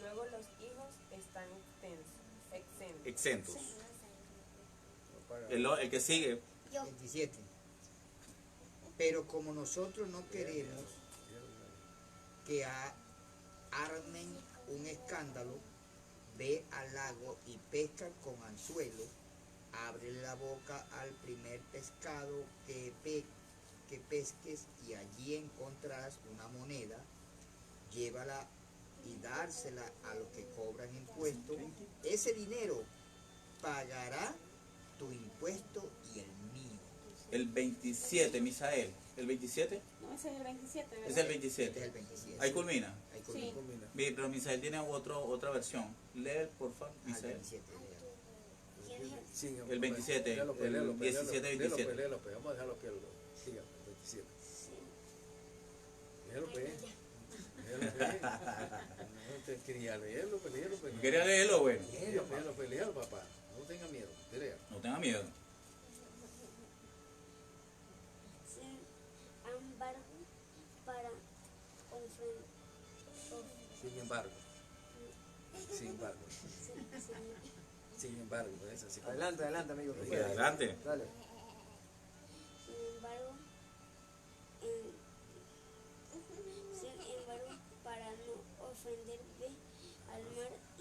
Speaker 8: luego los hijos están exentos.
Speaker 1: Exentos. El que sigue.
Speaker 3: 27. Pero como nosotros no queremos que armen un escándalo, ve al lago y pesca con anzuelo, abre la boca al primer pescado que pesques y allí encontrarás una moneda, llévala y dársela a los que cobran impuestos. Ese dinero pagará tu impuesto y el mío.
Speaker 1: El 27, Misael. ¿El 27?
Speaker 2: No, ese es el 27, ¿verdad?
Speaker 1: Es el 27.
Speaker 3: Este es el 27.
Speaker 1: Ahí culmina.
Speaker 3: Ahí
Speaker 2: Sí.
Speaker 5: combina.
Speaker 1: Bien, pero Misael tiene otra versión. Lee, por favor,
Speaker 3: Ah,
Speaker 1: Misael.
Speaker 3: 27,
Speaker 5: Sí,
Speaker 1: El 27,
Speaker 5: léalo,
Speaker 1: el
Speaker 5: léalo,
Speaker 1: 17,
Speaker 5: léalo,
Speaker 1: 27.
Speaker 5: léalo, vamos a dejarlo que lo siga, el 27. Léalo, no te quería leerlo, léalo.
Speaker 1: ¿Quería leerlo? Bueno,
Speaker 5: Léalo, papá. No tenga miedo, lea.
Speaker 1: no tenga miedo.
Speaker 5: Sin embargo, es así.
Speaker 7: Adelante, amigo.
Speaker 1: Sí, adelante.
Speaker 7: Dale.
Speaker 12: Sin embargo, para no ofenderle al mar y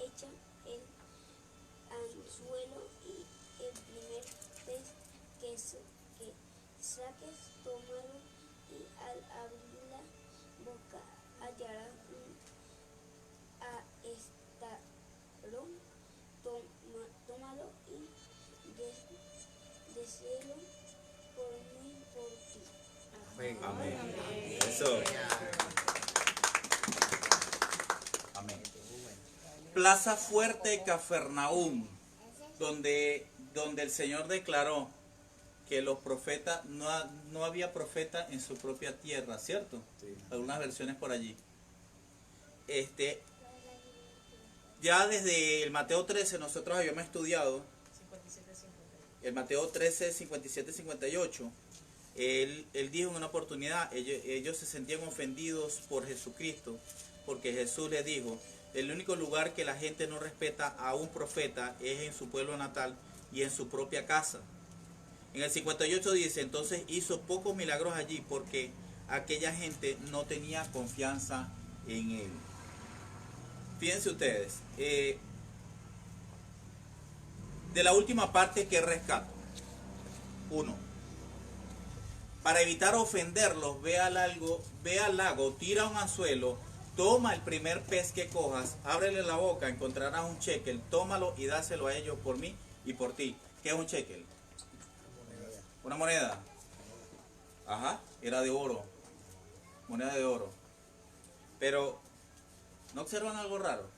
Speaker 12: echa el anzuelo y el primer pez que saques, tómalo y al abrir la boca hallarás un aestarón. Tómalo y deséalo por mí, por ti.
Speaker 1: Amén. Eso. Amén. Plaza Fuerte, Cafarnaúm, donde el Señor declaró que los profetas, no había profeta en su propia tierra, ¿cierto?
Speaker 5: Sí.
Speaker 1: Algunas versiones por allí. Ya desde el Mateo 13 nosotros habíamos estudiado el Mateo 13, 57, 58. Él dijo en una oportunidad, ellos se sentían ofendidos por Jesucristo, porque Jesús les dijo, el único lugar que la gente no respeta a un profeta es en su pueblo natal y en su propia casa. En el 58 dice, entonces hizo pocos milagros allí porque aquella gente no tenía confianza en él. Fíjense ustedes, de la última parte que rescato. 1. Para evitar ofenderlos, ve al lago, tira un anzuelo, toma el primer pez que cojas, ábrele la boca, encontrarás un shekel, tómalo y dáselo a ellos por mí y por ti. ¿Qué es un shekel? Una moneda. Ajá, era de oro. Moneda de oro. Pero, ¿no observan algo raro?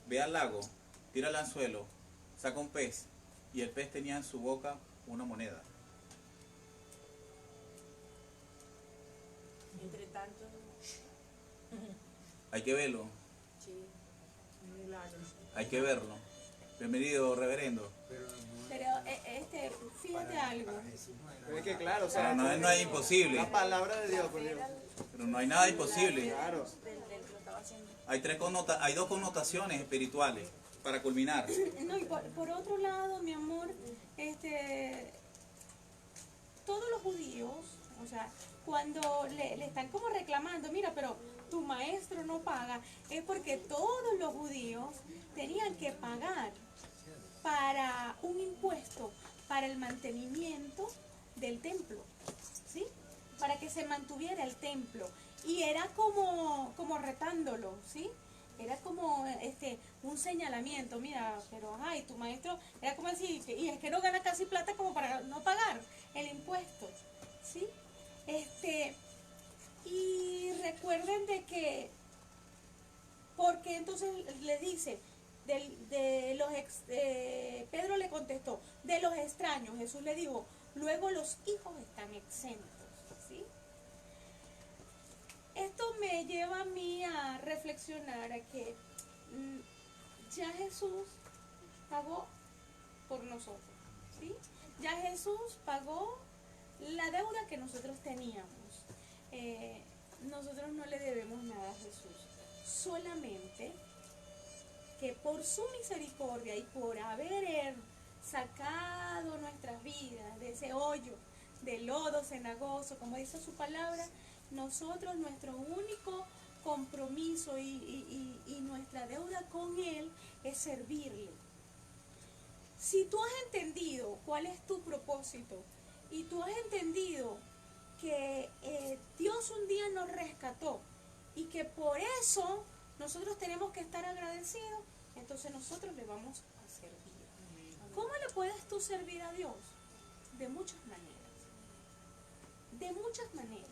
Speaker 1: Ve al lago, tira el anzuelo, saca un pez y el pez tenía en su boca una moneda.
Speaker 4: Entre tanto,
Speaker 1: Hay que verlo,
Speaker 4: sí.
Speaker 1: hay que verlo. Bienvenido, reverendo.
Speaker 2: Pero fíjate algo.
Speaker 7: Pero es que claro, o sea,
Speaker 1: Pero no es nada imposible.
Speaker 7: la palabra de Dios, por Dios.
Speaker 1: Pero no hay nada imposible.
Speaker 7: Claro.
Speaker 4: Del que lo estaba haciendo.
Speaker 1: Hay dos connotaciones espirituales para culminar.
Speaker 2: No, y por otro lado, mi amor, todos los judíos, o sea, cuando le están como reclamando, mira, pero tu maestro no paga, es porque todos los judíos tenían que pagar para un impuesto para el mantenimiento del templo, ¿sí? Para que se mantuviera el templo. Y era como retándolo, ¿sí? Era como un señalamiento, mira, pero ay, tu maestro, era como decir, y es que no gana casi plata como para no pagar el impuesto, ¿sí? Y recuerden de que, porque entonces le dice, Pedro le contestó, de los extraños, Jesús le dijo, luego los hijos están exentos, ¿sí? Esto me lleva a mí a reflexionar a que ya Jesús pagó por nosotros, ¿sí? Ya Jesús pagó la deuda que nosotros teníamos. Nosotros no le debemos nada a Jesús, solamente que por su misericordia y por haber sacado nuestras vidas de ese hoyo de lodo cenagoso, como dice su palabra, nosotros, nuestro único compromiso y nuestra deuda con Él es servirle. Si tú has entendido cuál es tu propósito y tú has entendido que Dios un día nos rescató y que por eso nosotros tenemos que estar agradecidos, entonces nosotros le vamos a servir. ¿Cómo le puedes tú servir a Dios? De muchas maneras. De muchas maneras.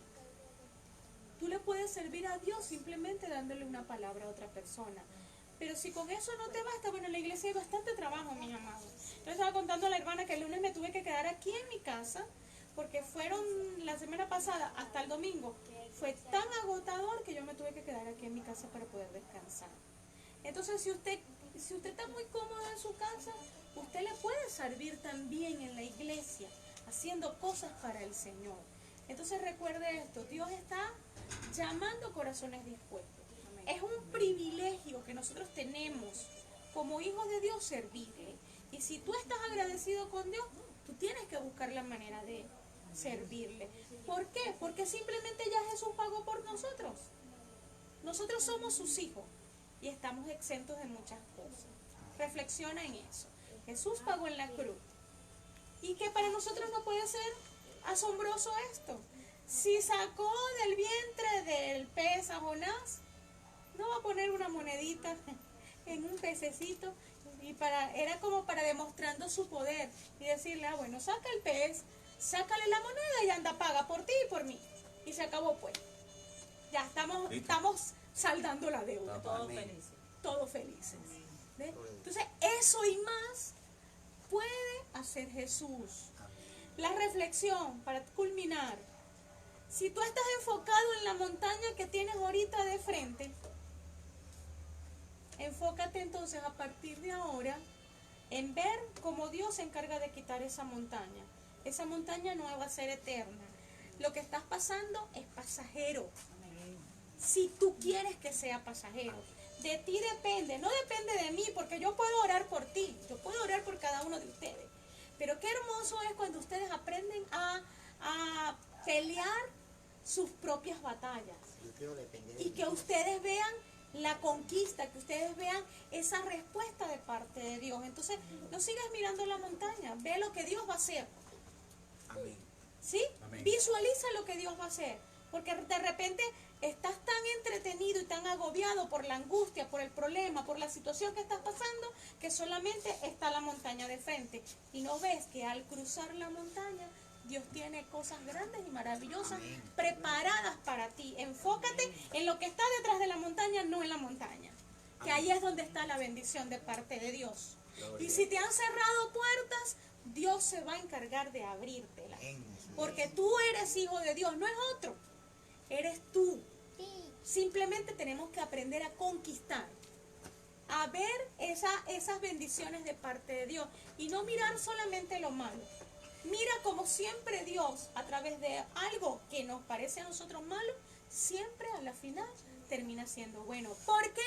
Speaker 2: Tú le puedes puedes servir a Dios simplemente dándole una palabra a otra persona. Pero si con eso no te basta, bueno, en la iglesia hay bastante trabajo, mis amados. Yo estaba contando a la hermana que el lunes me tuve que quedar aquí en mi casa, porque fueron la semana pasada hasta el domingo. Fue tan agotador que yo me tuve que quedar aquí en mi casa para poder descansar. Entonces, si usted está muy cómodo en su casa, usted le puede servir también en la iglesia, haciendo cosas para el Señor. Entonces recuerde esto, Dios está llamando corazones dispuestos. Es un privilegio que nosotros tenemos como hijos de Dios servirle. Y si tú estás agradecido con Dios, tú tienes que buscar la manera de servirle. ¿Por qué? Porque simplemente ya Jesús pagó por nosotros. Nosotros somos sus hijos y estamos exentos de muchas cosas. Reflexiona en eso. Jesús pagó en la cruz. Y que para nosotros no puede ser asombroso esto. Si sacó del vientre del pez a Jonás, no va a poner una monedita en un pececito, y era como para demostrando su poder y decirle, bueno, saca el pez, sácale la moneda y anda, paga por ti y por mí. Y se acabó pues. Ya estamos saldando la deuda.
Speaker 9: Todos felices.
Speaker 2: Todos felices. ¿Ve? Entonces, eso y más puede hacer Jesús. La reflexión, para culminar. Si tú estás enfocado en la montaña que tienes ahorita de frente, enfócate entonces a partir de ahora en ver cómo Dios se encarga de quitar esa montaña. Esa montaña no va a ser eterna. Lo que estás pasando es pasajero. Si tú quieres que sea pasajero. De ti depende, no depende de mí, porque yo puedo orar por ti, yo puedo orar por cada uno de ustedes. Pero qué hermoso es cuando ustedes aprenden a pelear sus propias batallas. Y que ustedes vean la conquista, que ustedes vean esa respuesta de parte de Dios. Entonces, no sigas mirando la montaña, ve lo que Dios va a hacer.
Speaker 1: Amén.
Speaker 2: ¿Sí?
Speaker 1: Amén.
Speaker 2: Visualiza lo que Dios va a hacer. Porque de repente estás tan entretenido y tan agobiado por la angustia, por el problema, por la situación que estás pasando, que solamente está la montaña de frente. Y no ves que al cruzar la montaña, Dios tiene cosas grandes y maravillosas preparadas para ti. Enfócate en lo que está detrás de la montaña, no en la montaña. Que ahí es donde está la bendición de parte de Dios. Y si te han cerrado puertas, Dios se va a encargar de abrírtelas. Porque tú eres hijo de Dios, no es otro. Eres tú. Simplemente tenemos que aprender a conquistar, a ver esas bendiciones de parte de Dios y no mirar solamente lo malo. Mira como siempre Dios, a través de algo que nos parece a nosotros malo, siempre a la final termina siendo bueno. ¿Por qué?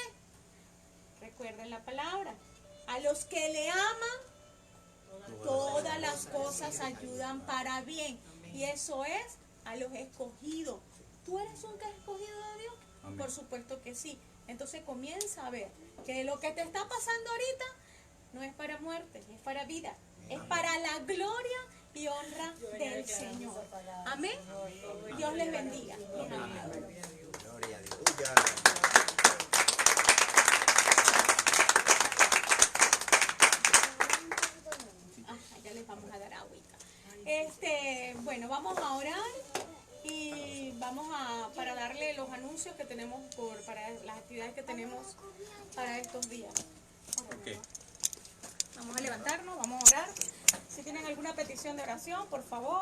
Speaker 2: Recuerden la palabra. A los que le aman, todas las cosas ayudan para bien. Y eso es a los escogidos. ¿Tú eres un escogido de Dios? Amén. Por supuesto que sí. Entonces comienza a ver que lo que te está pasando ahorita no es para muerte, es para vida. Es para la gloria y honra del Señor. Amén. Dios les bendiga.
Speaker 3: Gloria a Dios.
Speaker 2: Ya les vamos a dar agüita. Bueno, vamos a orar y vamos para darle los anuncios que tenemos para las actividades que tenemos para estos días.
Speaker 1: Okay.
Speaker 2: Vamos a levantarnos, vamos a orar. Si tienen alguna petición de oración, por favor.